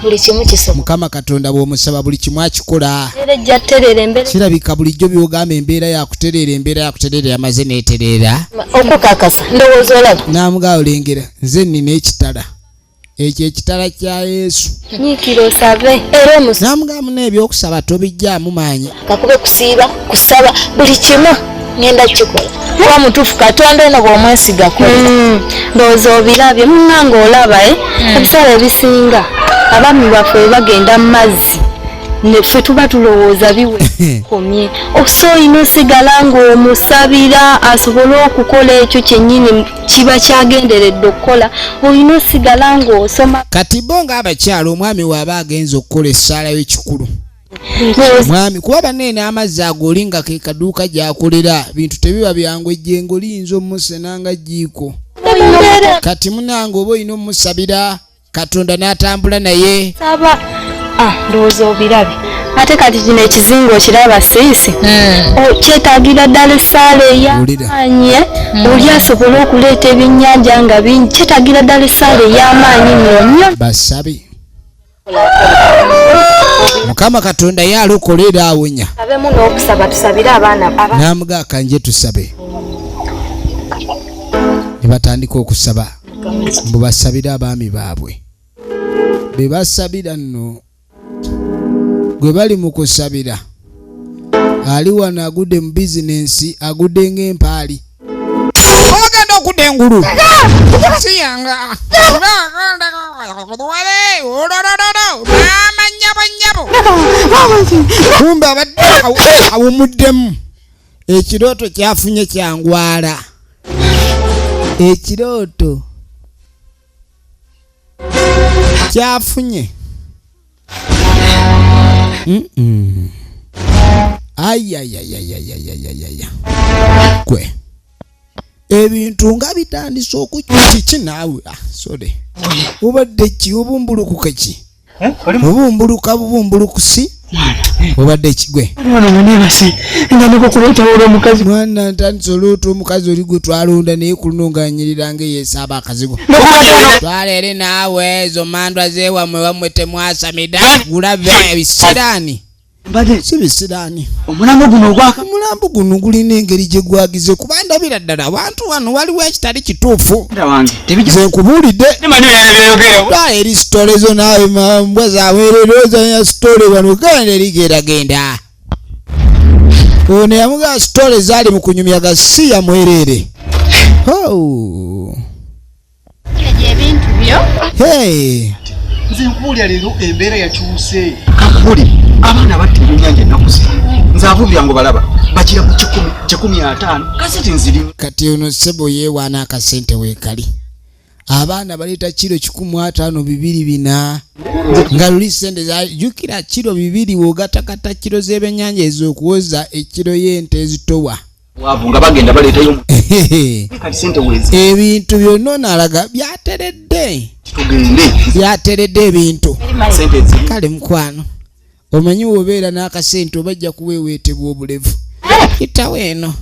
buli kimu kisoboka. Mukama Katonda bw'omusaba buli kimu akikola. Ejja terera embeera kirabika bulijjo by'ogamba embeera yakutereera yamaze n'etereera. okukakasa ndowooza olaba N'amugaa olengera nze nnina ekitala. Ekyo ekitala kya Yesu. nyiikira osabe era omusa N'amugamba n'ebyokusaba tobijjaamu maanyi. kakube kusiiba kusaba buli kimu ngenda kikola kuba mutuufu Katonda ono bw'omwesiga kola. ndowooza obirabye munnanga olaba ebiseera ebisinga abaami baffe bwe bagenda mu mazzi neffe tuba tulowooza biwekomye okusoyina osigala ng'omusabira asobole okukola ekyo kyennyini kiba kyagenderedde okukola. olina osigala ng'osoma Kati bo ng'abakyala omwami waaba agenza okukola essaala y'ekikulu. Mwami kuba banene amazzi ago olinga ke kaduuka gy'akolera bintu tebiba byangu ejjengo liyinza omusena nga jjiiko. Kati munange oba olina omusabira Katonda n'atambula naye. saba ndowooza obirabe ate kati kino ekizinga okiraba siisi kyetaagira ddala essaala ey'amaanyi oli asobole okuleeta ebyennyanja nga bingi kyetaagira ddala essaala ey'amaanyi nnyo. Basabe Mukama Katonda ye alokola era awonya. abemu n'okusaba tusabire abaana N'amugaa kanje tusabe. Ne batandika okusaba mbu basabire abaami baabwe. Be basabira nno gwe bali mu kusabira ali wano agudde mu bizinensi agudde ng'empaali. Ogenda okudda engulu siyanga kumbe abadde awumuddemu. Ekirooto kyafunye kyangwala. Ekirooto kyafunye ayayayayayayayaya kwe ebintu nga bitandise okukiki naawe sorry obadde ki obumbulukuka ki obumbuluka bubumbulukusi obadde kigwe mwana ntandise oluuta omukazi oli gwe twalonda naye kulunonganyirira ngaeyesaaba akazigo twaleere naawe ezo mandwa zeewamwe wamwe temwasamida gulabe ebisiraani si bisiraani. Omulambo guno ogwaka omulambo guno gulina engeri gye gwagize kuba ndabira ddala abantu wano waliwo ekitali kituufu. Nze nkubuulidde twala eri sitole zo naawe mbwa zaweererozanya sitole wano genda erigendagenda. Ono yamugaa sitole zaali mu kunyumya gasiya mwerere. ebintu byo nze nkubuulira leero embeera yakyuse kakubuli abaana batta ebyennyanja ennaku zino nze abo byangu balaba bakira mu 150 kaseti nzirimu. Kati ono ssebo yeewaana akasente weekali. Abaana baleeta kiro 150 2 bina nga luli sente zajjukira kiro 2 w'ogatakata kiro z'ebyennyanja ez'okuwoza ekiro y'ente ezitowa. Waavu nga bagenda baleetayo kati sente wezi. Ebintu byonna n'alaga byateredde. Tugende byateredde ebintu. Sente zi Kale mukwano omanyi wobeera n'akasente obajja kuweeweetebwa obulevu. Kitawo eno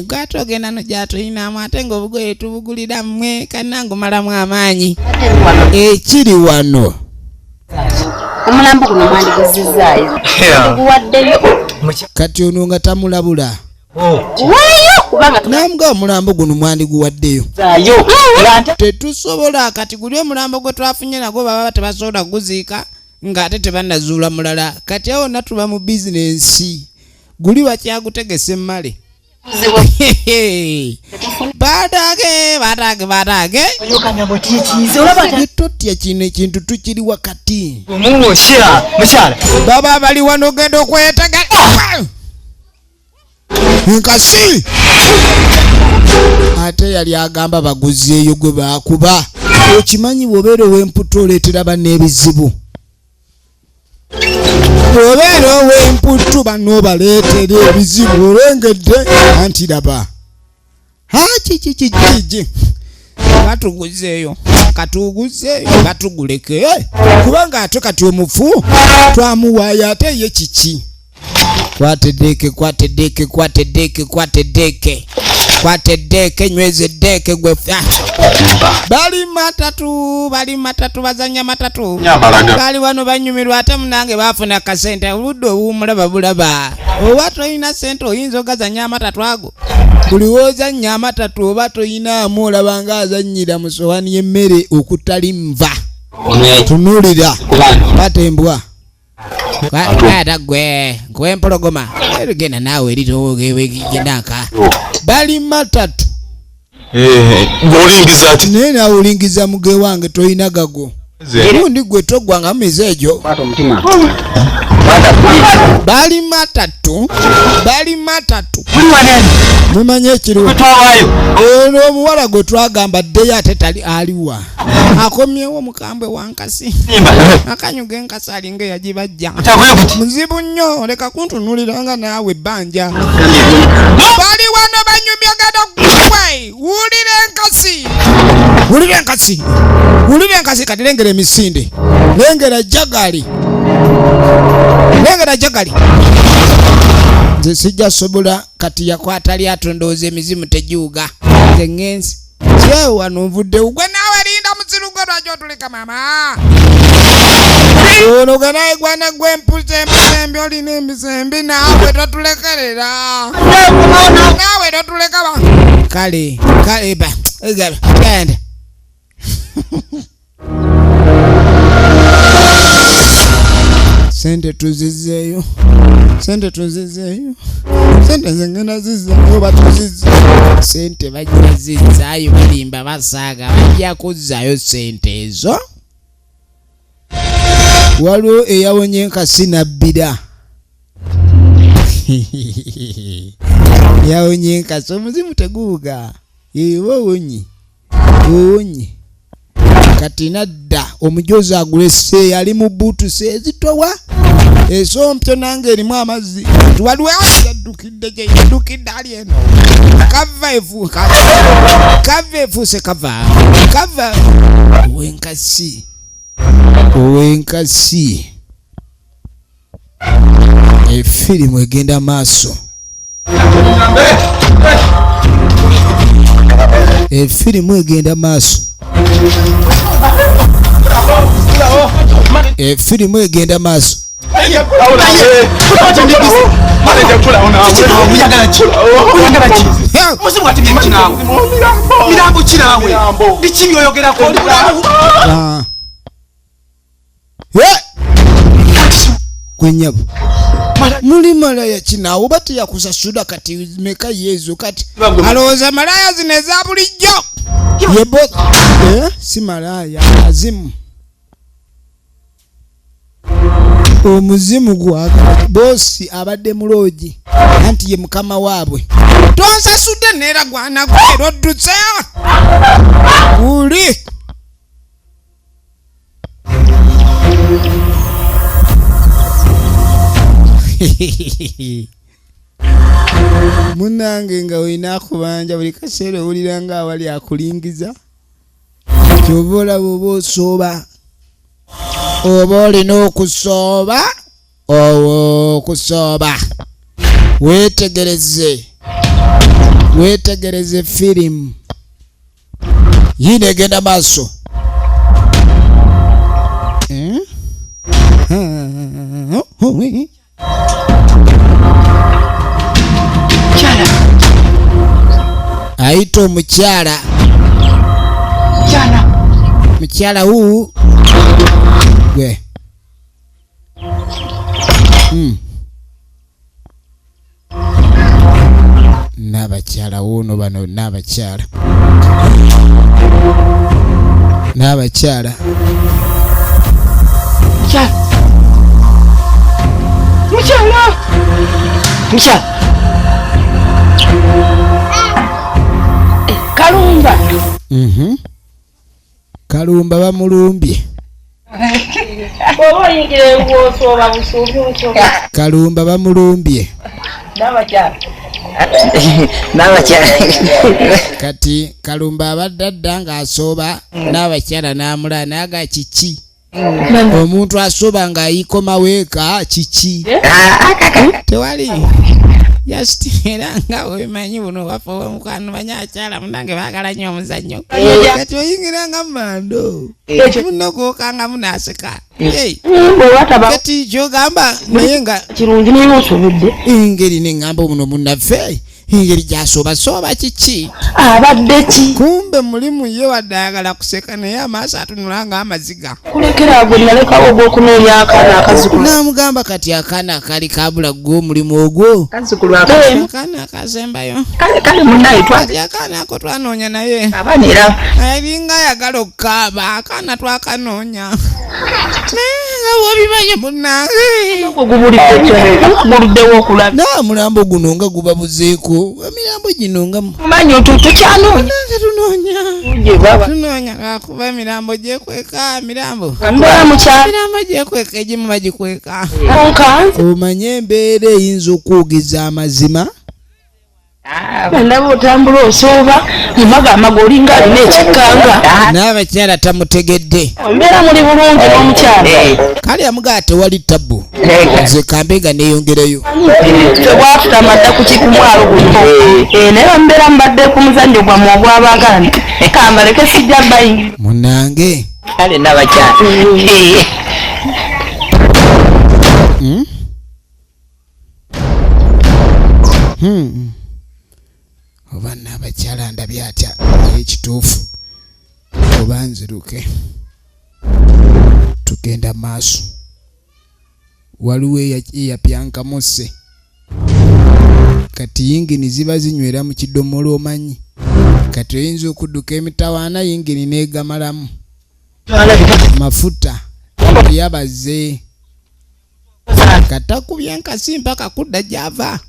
gwato ogenda no gyatulinamu ate ng'obugoye tubugulira mmwe kannangu malamu amaanyi. Ekiri wano omulambo guno mwandiguzizaayo ndiguwaddeyo kati ono nga tamulabula wayo kubanga namuga omulambo guno mwandiguwaddeyo zayo tetusobola kati guli omulambo gwe twafunye nagwo baba tebasobola kuguziika ng'ate tebannazuula mulala. Kati awo natuba mu bizinensi guli wakyagutegese mmale batage totya kino ekintu tukiri wakati baba bali wano genda okwetega nkasi ate yali agamba baguzeeyo gwe baakuba. Okimanyi bw'obeera ow'emputa oleetera banne ebizibu. Bw'obeera ow'emputu banno baleetera ebizibu olengedde anti laba. Kiki batuguzeeyo katuguzeeyo batuguleke kubanga ate kati omufu twamuwaayo ate ye kiki. Kwatedeke nyweze deke gwe bali matatu bazanya matatu bali wano banyumirwa ate munange bafuna kasente oludde obuumulaba bulaba oba toyina sente oyinza ogazanya amatatu ago buli wozanya amatatu oba toyinaamu olabanga azanyira mu sowani y'emmere okutali nva tunulira batembwa Kwata gwe empologoma genda naawe eritogendaaka bali matatu ng'olingiza ati naye naawe olingiza muge wange toyina gago undi gwe toggwanga mumeze egyo. Bali matatu mumanye ekiriwo ono omuwala gwe twagamba ddeyo ate tali aliwa akomyewo mukambwe wankasi akanyuga enkasi alinga eyagibajja muzibu nnyo leka kuntunuliranga naawe ebbanja bali wano banyumyagana gwe wulira enkasi kati lengera emisinde lengera jagali nze sijja sobola kati yakwata lyato ndowooza emizimu tegiwuga nze ngenzi kyewe wano nvudde ugwe naawe linda muziru gwe lwaki otuleka mama ono gwe naye gwana gw'empusembi olina emisembi naawe totulekerera naawe totuleka kale genda sente tuzizeeyo sente zengena zizaayo batuzize sente bajja zizaayo balimba basaaga bajja kuzzaayo sente ezo. Waliwo eyawonye enkasi nabbira yawonye enkasi omuzimu teguuga ewe owonye kati nadda omujozi agulese yali mu buutu sezitowa esompyo nange erimu amazzi waliwo yaddukidde gye yaddukidde ali eno kava efuuse kava owenkasi efirimu egenda maaso kwenyabu muli malaya kinaawo bati yakusasula kati meka yezu kati alowooza malaya zino eza bulijjo yebo si malaya azimu omuzimu gwaga bosi abadde muloogi anti ye mukama waabwe tonsasudde neera gwana gwera oddutse uli munange nga olina akubanja buli kaseera owulira nga awali akulingiza kyova olaba oba osooba oba olina okusooba weetegereze firimu yino egenda maaso ayita omukyala huu gwe n'abakyala wuuno bano n'abakyala Kalumba. Kalumba bamulumbye. Bobo yingire ngosooba busuubi. Kalumba bamulumbye. N'abakyala. Kati Kalumba abadde ng'asooba n'abakyala n'amula naga kiki. Omuntu asooba ng'ayikoma weeka kiki. Tewali. Just era nga wemanyi buno wafa omukwano banyakyala munange baagala nnyo omuzannyo. Kati oyingira nga mando. Munokoka nga munaseka. Kati kyogamba naye nga kirungi naye osobodde. Engeri n'engamba buno munnaffe. Engeri gy'asooba kiki. Abadde ki? Kumbe mulimu ye wadde ayagala kuseka naye amaaso atunula ng'amaziga. Kulekera ago nalekawo ogw'okunoonya akaana akazukulu. N'amugamba kati akaana akali kaabula gwo omulimu ogwo. Kazukulu akamu. Akaana akasembayo. Kale munnaye Kati akaana ako twanoonya naye. abanira. Alinga ayagala okukaaba akaana twakanoonya. Nga wobimanyi munnange. Ogubuliddewo okulaba. Mulambo guno nga gubabuzeeko. Emirambo gino nga Mumanyi tukyanoonya. tunoonya kakuba emirambo gyekweka mirambo. Mbeera mukyala. Mirambo gyekweka egimu bagikweka. Omanye embeera eyinza okuwugiza amazima. Ndaba otambula osooba mumaga olinga alina ekikkanga. N'abakyala tamutegedde. Mbeera muli bulungi n'omukyala. Kale amugaa tewali tabbu. Nze kambega neeyongerayo. Febwa tutamadda ku kikumwalo guno. Naye mbeera mbadde ku muzannyo gwammwe ogw'abaagala. Kambaleke sijja bayingira. Munnange. Kale n'abakyala. Oba n'abakyala ndabye atya ekituufu oba nziruke tugenda maaso. Waliwo eyapyankamuse kati yingini ziba zinywera mu kidomola omanyi. Kati oyinza okudduka emitawaana yingini neegamalamu. Mafuta yabaze katakubye enkasi mpaka kudda gy'ava.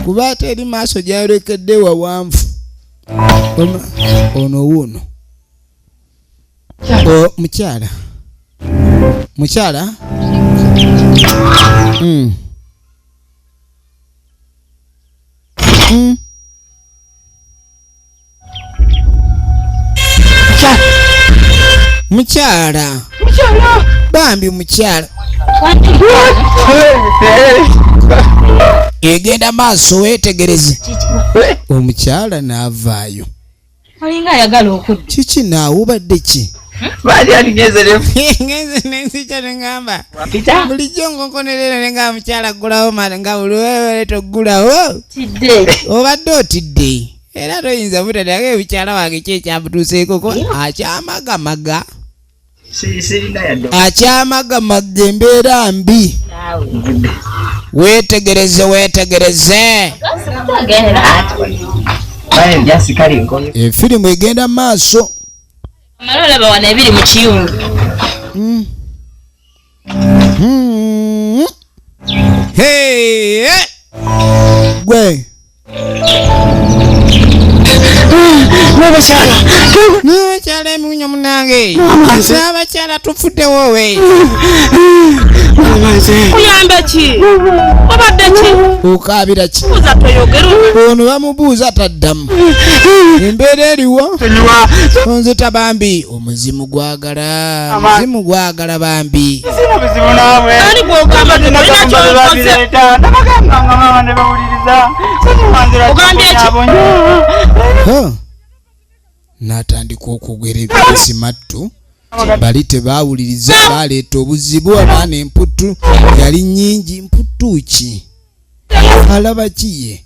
Kuba ate eri maaso gyayolekedde wawanvu. Ono wuuno. Mukyala. Mukyala. Mukyala. Bambi mukyala. Egenda maaso weetegereze. Omukyala n'avaayo. Alinga ayagala okudda. Kiki naawe obadde ki? Baali aligezerefu. Ngeze n'ensija n'engamba. Bulijjo nkonkonerera nenga mukyala aggulawo mala nga buli weewere toggulawo. Tidde. Obadde otidde. Era toyinza butadde ebikyala wange ki ekyabutuuseekoko akyamagamaga. Akyamagamaga embeera mbi. Weetegereze. Efirimu egenda maaso. Amalolaba wano ebiri mu kiyungu. Gwe. N'abakyala emunyo munange. Abakyala tufudde wowe. Kuyamba ki? Obadde ki? Okaabira ki? Buuza toyogera. Ono bamubuuza taddamu. Embeera eriwo. Onzita bambi. Omuzimu gwagala. Omuzimu gwagala bambi. Ani bw'ogamba tolina ky'okoze. Ogambye ki? N'atandika okwogera ebirisi mattu. Bali tebaawuliriza baleeta obuzibu abaana emputu yali nnyingi. Mputu ki? Alaba kiye?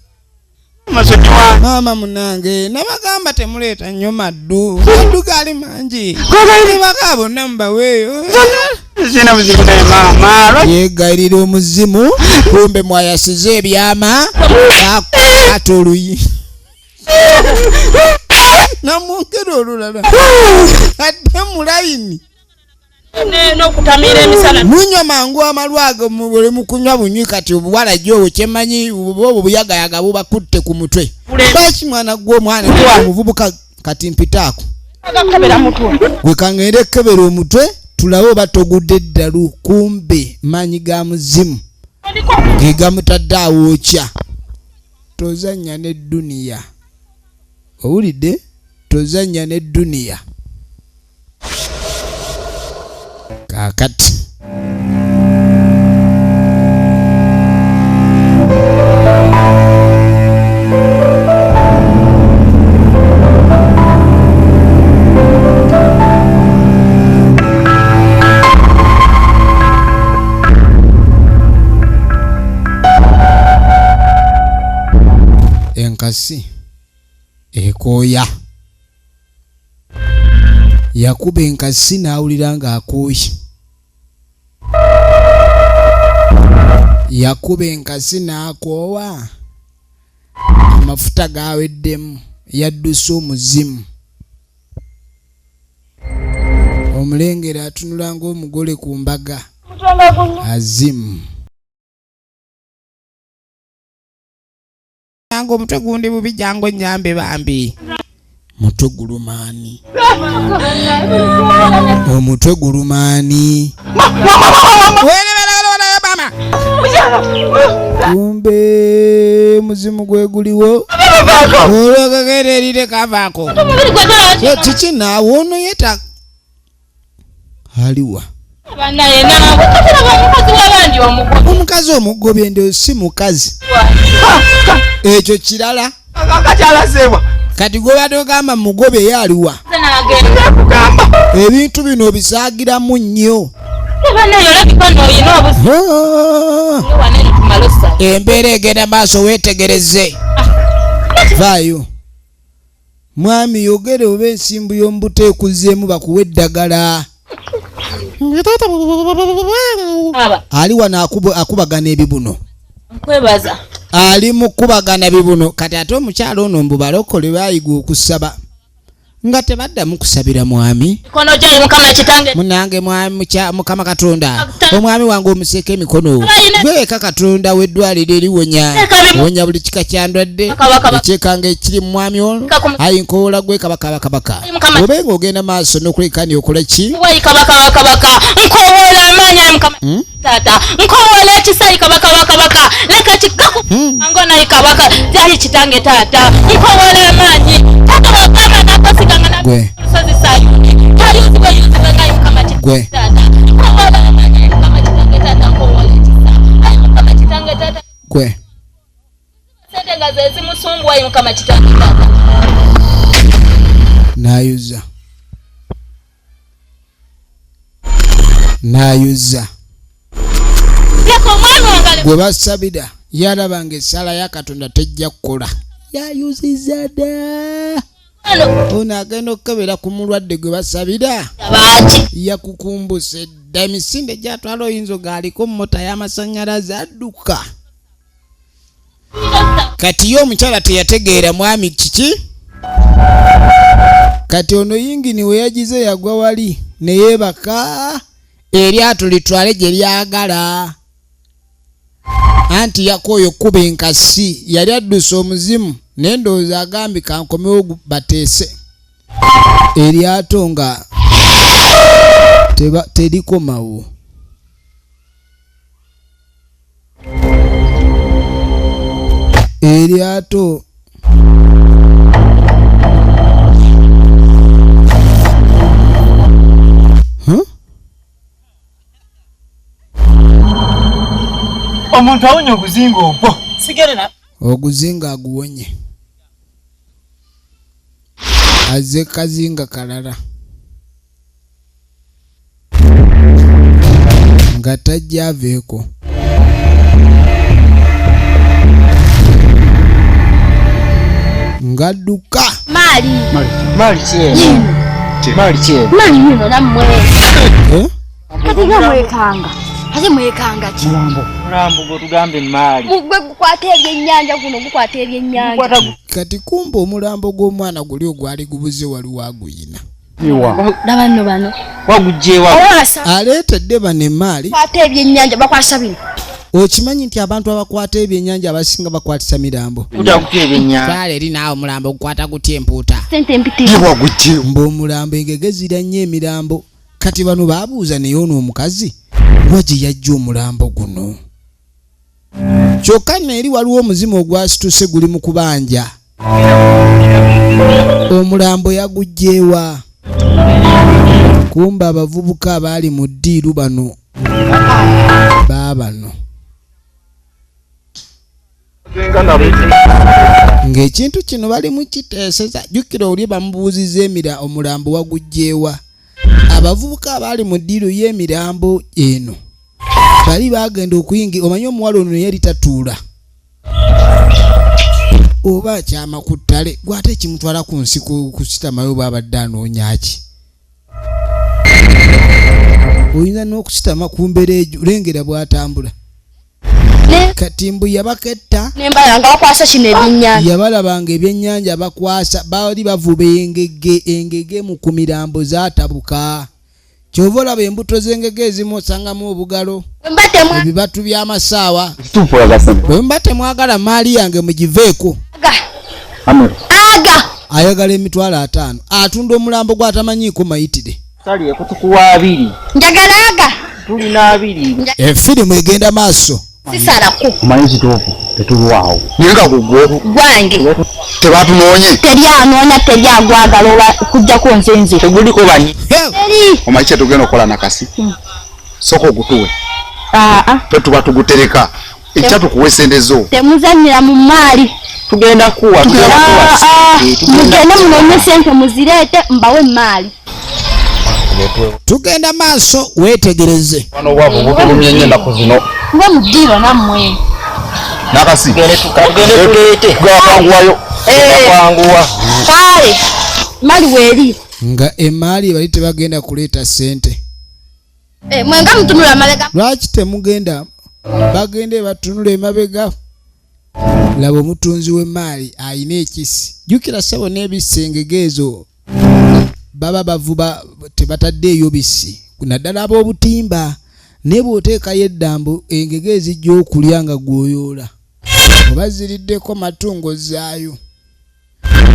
Maama munange nabagamba temuleeta nnyo maddu. Maddu gali mangi. Nebaka bonna mubaweeyo. Yeegayirira omuzimu. Kumbe mwayasize ebyama. Ate oluyi. Namwongera olulala. Adde mu layini. no kutamira emisana munywa mangu amalwago mubule mukunywa bunywi kati obuwala jo kyemanyi obo buyagayaga bubakutte ku mutwe baki mwana gwo mwana muvubuka kati mpitako akakebera mutwe gwe kangere kebera omutwe tulawo batogudde ddalu kumbe manyi ga muzimu giga mutaddawo okya tozanya ne dunia owulidde tozanya ne dunia kakati enkasi ekooya yakuba enkasi n'awulira ng'akooye yakuba enkasi n'akoowa amafuta gaweddemu yadduse omuzimu omulengera atunula ng'omugole ku mbaga azimu jango omutwe gundi bubi jango nyambe bambi mutwe gulumaani omutwe gulumaani kumbe muzimu gwe guliwo olwakagererire kavaako kiki naawe ono yeta aliwa omukazi omugobye ndio si mukazi ekyo kirala kati gobadde ogamba mugobe yaliwa ebintu bino bisaagiramu nnyo embeera egenda maaso weetegereze vaayo mwami yogere oba ensimbu y'ombuto ekuzeemu bakuwa eddagala ali wano akubagana ebibuno nkwebaza ali mukubagana bibuno kati ate omukyalo ono mbu balokole bayiga okusaba nga tebaddamu kusabira mwami kono gye mukama kitange munange mwami mukama katonda omwami wange omuseka emikono gweka katonda w'eddwaliro eriwonya buli kika kyandwadde ekyekanga ekiri mu mwami ono ayi nkoola gwe kabaka obenga ogenda maaso n'okulekani okola ki kabaka nkoola amaanyi mukama tata nkoola ekisa kabaka leka kikaku angona kabaka kyali kitange tata nkoola amaanyi tata wakama nakasiga gwe gwe gwe nayuza gwe basabira yalabanga essala ya Katonda tejja kukola yayuziza dda ono agenda okukebera ku mulwadde gwe basabira yakukumbuse dda emisinde gyatwala oyinza gaaliko mota y'amasannyalaze adduka kati ye omukyala teyategeera mwami kiki kati ono yingini we yagize yagwa wali ne yeebaka eryato litwale gye lyagala anti yakooyo okkuba enkasi yali adduse omuzimu nendowooza agambye kankomewo bateese eryato nga terikomawo eryato omuntu awonye oguzinga ogwo oguzinga aguwonye azze kazinga kalala nga tajja aveeko ngadduka Mali nino nammwe kati nga mwekanga ate mwekanga ki mulambo gwe tugambe mali gwe gukwata ebyennyanja guno gukwata ebyennyanja kati kumba omulambo gw'omwana guli ogwali gubuze waliwo aguyina Laba nno bano. Wagujjeewa. Aleetedde bano emmaali. Kwata ebyennyanja bakwasa bino. Okimanyi nti abantu abakwata ebyennyanja abasinga bakwatisa mirambo. Utakuta ebyennyanja. Kale eri naawe omulambo gukwata gutya empuuta. Sente mpitirivu. Wagujjeewa. Mb'omulambo engege zira nnyo emirambo. Kati bano baabuuza naye ono omukazi wa gye yajja omulambo guno. Kyokka neeri waliwo omuzimu ogwasituse guli mu kubanja. Omulambo yagujjeewa. Kumba abavubuka abaali mu ddiiru bano baabano. Ng'ekintu kino bali mu kiteeseza. Jjukira oli bamubuuzizza omulambo wagujjeewa. Abavubuka abaali mu ddiiru y'emirambo eno bali bagenda okuyingira. Omanyi omuwala ono yali tatuula oba akyama ku ttale gwate ekimutwala ku nsi kusitamayo bw'abadde anoonya ki. Oyinza n'okusitama ku mbeera egyo lengera bw'atambula. Kati mbu yabaketta Nembalanga bakwasa kino ebyennyanja. yabalabanga ebyennyanja bakwasa baali bavuba engege mu ku mirambo zaatabuka. Kyova olaba embuto z'engege ezimu osangamu obugalo ebibatu by'amasaawa. Bwe muba temwagala maali yange mugiveeko. Aga Ayagala emitwalo 5 atunda omulambo gw'atamanyiiko mayitire. Sali ekutukuwa 2. njagala aga. Tulina 2. Efirimu egenda maaso. Sisalako. Omanyi kituufu tetulwawo. Nenga gugwe Gwange. Tebatunoonye. Teryanoonya teryagwagala oba kujjako nzenze. Teguliko banyi. Teri. Omanyi kye tugenda okukola nakasi. Soko ogutuwe. Tetuba tugutereka. Ekya tukuwa esente zo. Temuzannyira mu maali. Tugenda kuwa. Mugende munoonye sente muzireete mbawe maali. Tugenda maaso weetegereze. Wano wabo butulumye nnyo ennaku zino. Nga muddiiro nammwe. Nakasi. Tugende tuleete. Gwapanguwayo. Gwapanguwa. Kale maali weeri. Nga emaali bali tebagenda kuleeta sente. Mwenga mutunula amabega. Lwaki temugenda bagende batunula emabega? Laba omutunzi w'emaali ayina ekisi. Jjukira ssebo n'ebisengege ezo baba bavuba tebataddeeyo bisi. Naddala ab'obutimba naye bw'oteekayo eddambo engege ezijja okulya nga gw'oyoola. Oba ziriddeko matungo zaayo.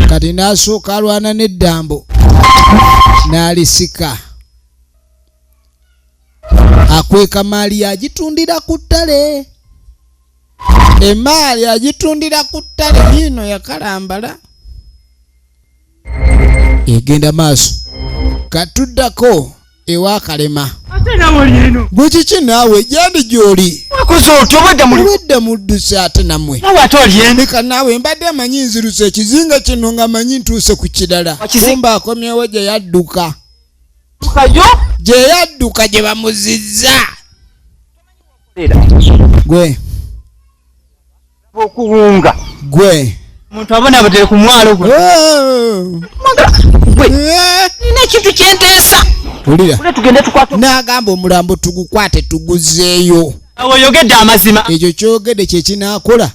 Kati n'asooka alwana n'eddambo n'alisika. Akweka maali agitundira ku ttale. Emaali agitundira ku ttale yino yakalambala. Egenda maaso. Katuddako ewa Kalema. Ate namwe lino. Bwe kiki naawe gyandi gy'oli? Wakoze otyo Obwedda mudduse ate namwe. Nawe ate olyende. Leka naawe mbadde amanyi nziruse ekizinga kino nga manyi ntuuse ku kirala. Kumba akomyewo gye yadduka. Kajo. Gye yadduka gye bamuzizza. Gwe. Okuwunga. Gwe. Omuntu abona batere ku mwalo gwe. Gwe. Nina ekintu kyenteesa. Ulira. Ule tugende tukwate. N'agamba omulambo tugukwate tuguzeeyo. Awo yogedde amazima. Ekyo kyogedde kye kinaakola.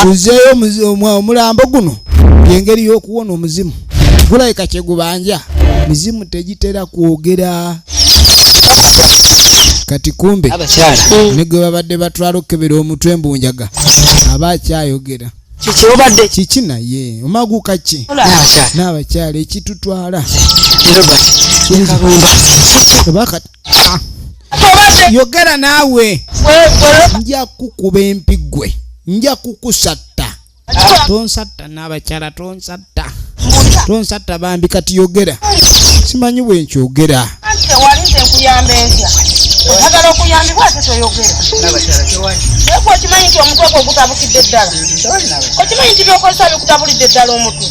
Tuzeeyo omulambo guno. Y'engeri y'okuwona omuzimu. Gulayika kye gubanja. Mizimu tegitera kwogera. Kati kumbe ne gwe babadde batwala okukebera omutwe embunjaga aba akyayogera. Kiki obadde? Kiki naye omaguka ki? N'abakyala ekitutwala. Yogera naawe. Nja kukuba empigwe. Nja kukusatta. Tonsatta n'abakyala tonsatta. Tonsatta bambi kati yogera. Simanyi bwe nkyogera. Walinze nkuyamba entya. Oyagala okuyambibwa ate toyogera. Naye okimanyi nti omutwe gwo gutabukidde ddala. Okimanyi nti byokozesa bikutabulidde ddala omutwe.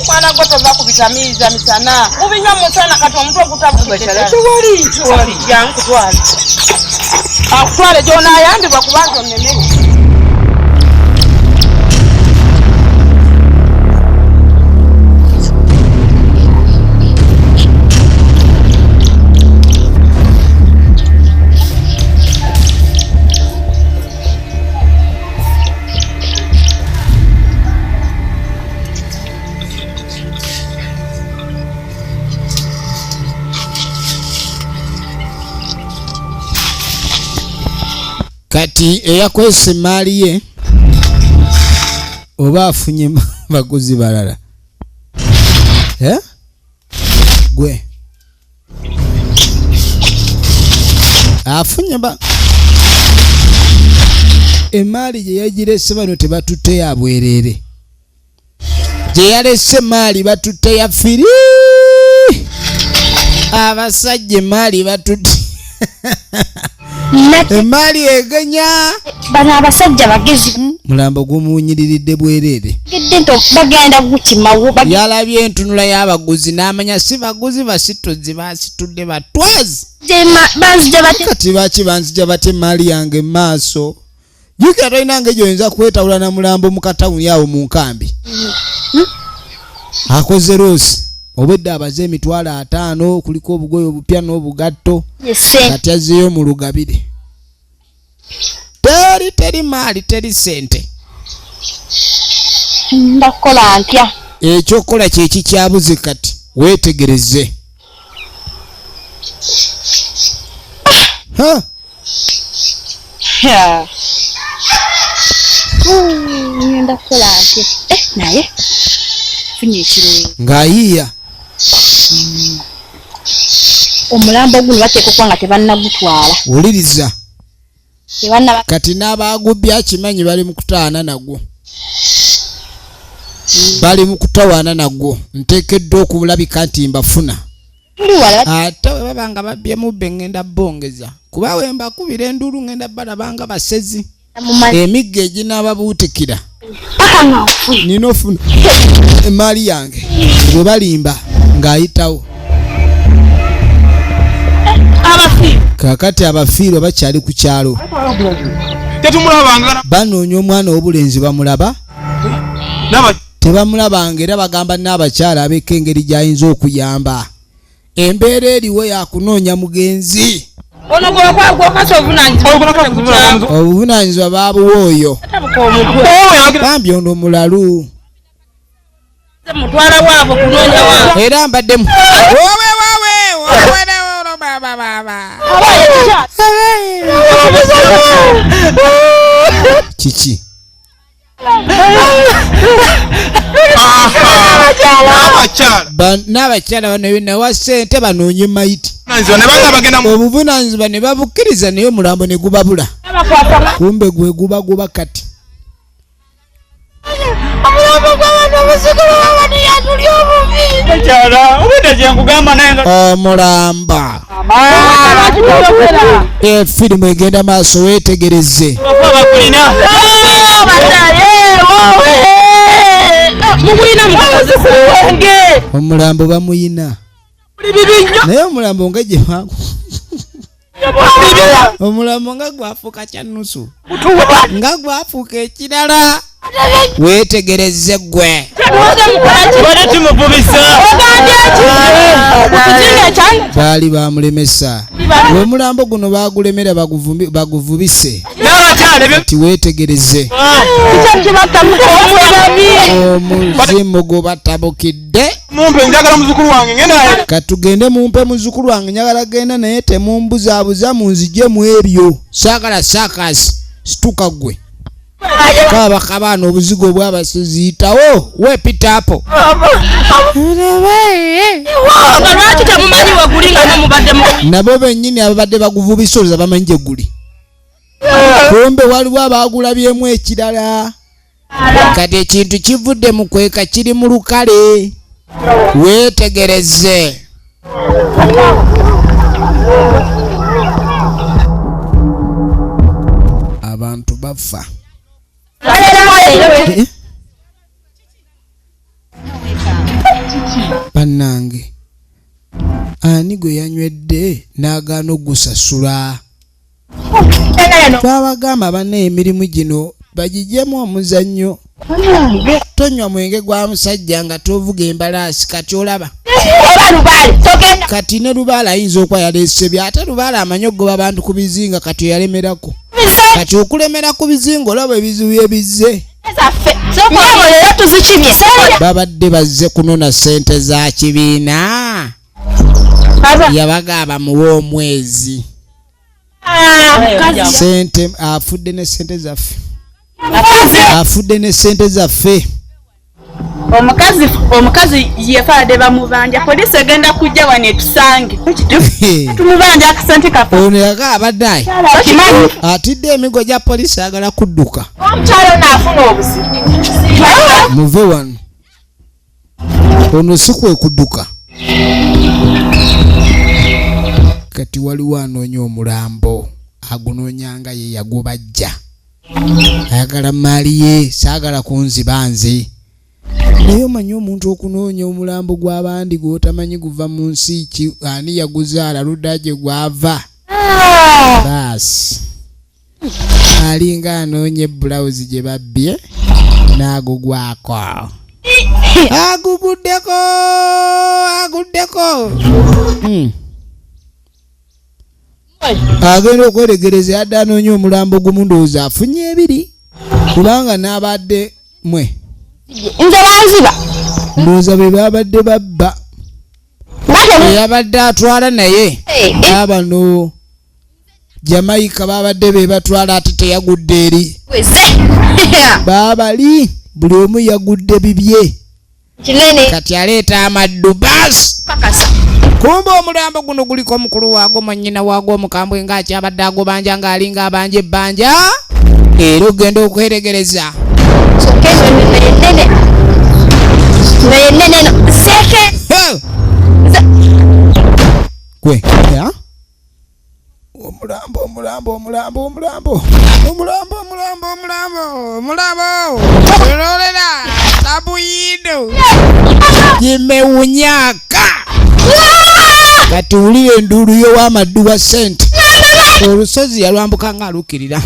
Mwana gwe tova kubitamiiza misana. Mubinywa musana kati omutwe gutabukidde ddala. Kiwali. Jangu kutwale. Akutwale gy'onaayambibwa kubanga onnemere. kati eyakwese maali ye oba afunye baguzi balala gwe afunye emaali gye yagirese bano tebatutte ya bwerere gye yalese maali batutte ya firi abasajja emaali batutte emaali egenya bano abasajja bagezi mulambo gumunyiriridde bwerere bagenda gukimawo yalabye entunula y'abaguzi n'amanya si baguzi basituzi basitudde batwazi kati baki banzija bate emaali yange maaso jukira tolinange gyoyinza kwetawula na mulambo mu katawuni awo mu nkambi akoze rosi obwedde abaze emitwalo 5 kuliko obugoye obupya n'obugatto kati azzeeyo mu lugabire teri maali teri sente ndakola ntya ekyokola kyeki kyabuze kati weetegereze ndakola ntya naye funye ekirungi ng'ayiiya omulambo guno bateeka okuba nga tebannagutwala wuliriza kati n'abaagubbi akimanyi bali mu kutawaana nagwo bali mu kutawaana nagwo nteekeddwa okulabika nti mbafuna ate we baba nga babbye mubbe ngenda bongeza kuba we mbakubira endulu ngenda balabanga basezi emigga eginaababuutikira nina ofuna emaali yange bwe balimba ng'ayitawo kakati abafiirwa bakyali ku kyalo banoonya omwana w'obulenzi bamulaba tebamulabanga era bagamba n'abakyala abeka engeri gy'ayinza okuyamba embeera eriwo yakunoonya mugenzi obuvunanyizibwa babuwa oyo bambi ono mulalu era mbaddemu kiki n'abakyala bano nawa ssente banoonye mayiti obuvunanyizibwa ne babukkiriza naye omulambo ne gubabula kumbe gwe guba kati omulamba efirimu egenda maaso weetegereze omulambo bamuyina naye omulambo nga gye omulambo nga gwafuuka kyanusu nga gwafuuka ekirala weetegereze gwe baali bamulemesa omulambo guno bagulemera baguvubise ti weetegereze omuzimu gubatabukidde katugende mumpe muzukulu wange njagala genda naye temumbuzaabuza munzije mu ebyo saagala saakasi situka gwe kaba kabana obuzigo bw'abasiziyitawo weepita apo nabo bennyini ababadde baguvubisa olza bamanyi gye guli kumbe waliwo abaagulabyemu ekirala kati ekintu kivudde mu kweka kiri mu lukale weetegereze abantu bafa bannange ani gwe yanywedde n'agaana ogusasula twabagamba banna emirimu gino bagijjemu omuzannyo tonywa mwenge gwa musajja nga tovuga embalaasi kati olaba kati ne lubaala ayinza okuba yaleese ate lubaala amanyi okugoba bantu ku bizinga kati yalemerako kati okulemera ku bizinga olaba ebizibu ebizze babadde bazze kunona ssente za kibiina yabagamba muwe omwezi sente afudde ne sente zaffe afudde ne sente zaffe omukazi yefaade bamubanja polisi egenda kujja wane tusange tumubanja akasente kafe ono yaga abaddayi atidde emigo gya polisi agala kudduka omukyalo naafuna obuzibu muve wano ono si kwe kudduka kati waliwo anoonya omulambo agunoonyanga ye yagubajja ayagala maali ye saagala kunziba nze naye omanyi omuntu okunoonya omulambo gw'abandi gw'otamanyi guva mu nsi ki ani yaguzaala ludda gye gwava baasi alinga anoonya ebbulawuzi gye babbye n'agugwako aguguddeko agenda okweregereza yadde anoonya omulambo gumu ndowooza afunye ebiri kubanga n'abadde mwe nze banziba ndowooza be babadde babba eyabadde atwala naye abano Jamaica babadde be batwala ate teyagudde eri babali buli omu yagudde bibye kati aleeta amaddu baasi kumba omulambo guno guliko mukulu waago manyina waago omukambwe ng'akyabadde agobanja ng'alinga abanja ebbanja era ogenda okweregereza kwe omulambo ololera tabuyindo gimewunyaka kati ulire endulu y'owamaddu wa sente olusozi yalwambuka ng'alukirira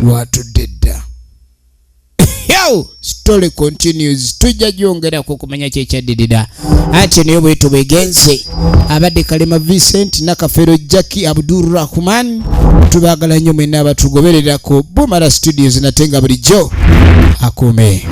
watudde dda story continues tujja gyongerako kumanya kyekyaddirira ate naye bwetu bwegenze abadde Kalema Vincent nakafero Jackie Abdurrahman tubaagala nnyo mwenna abatugobererako Bumara Studios natenga bulijjo akume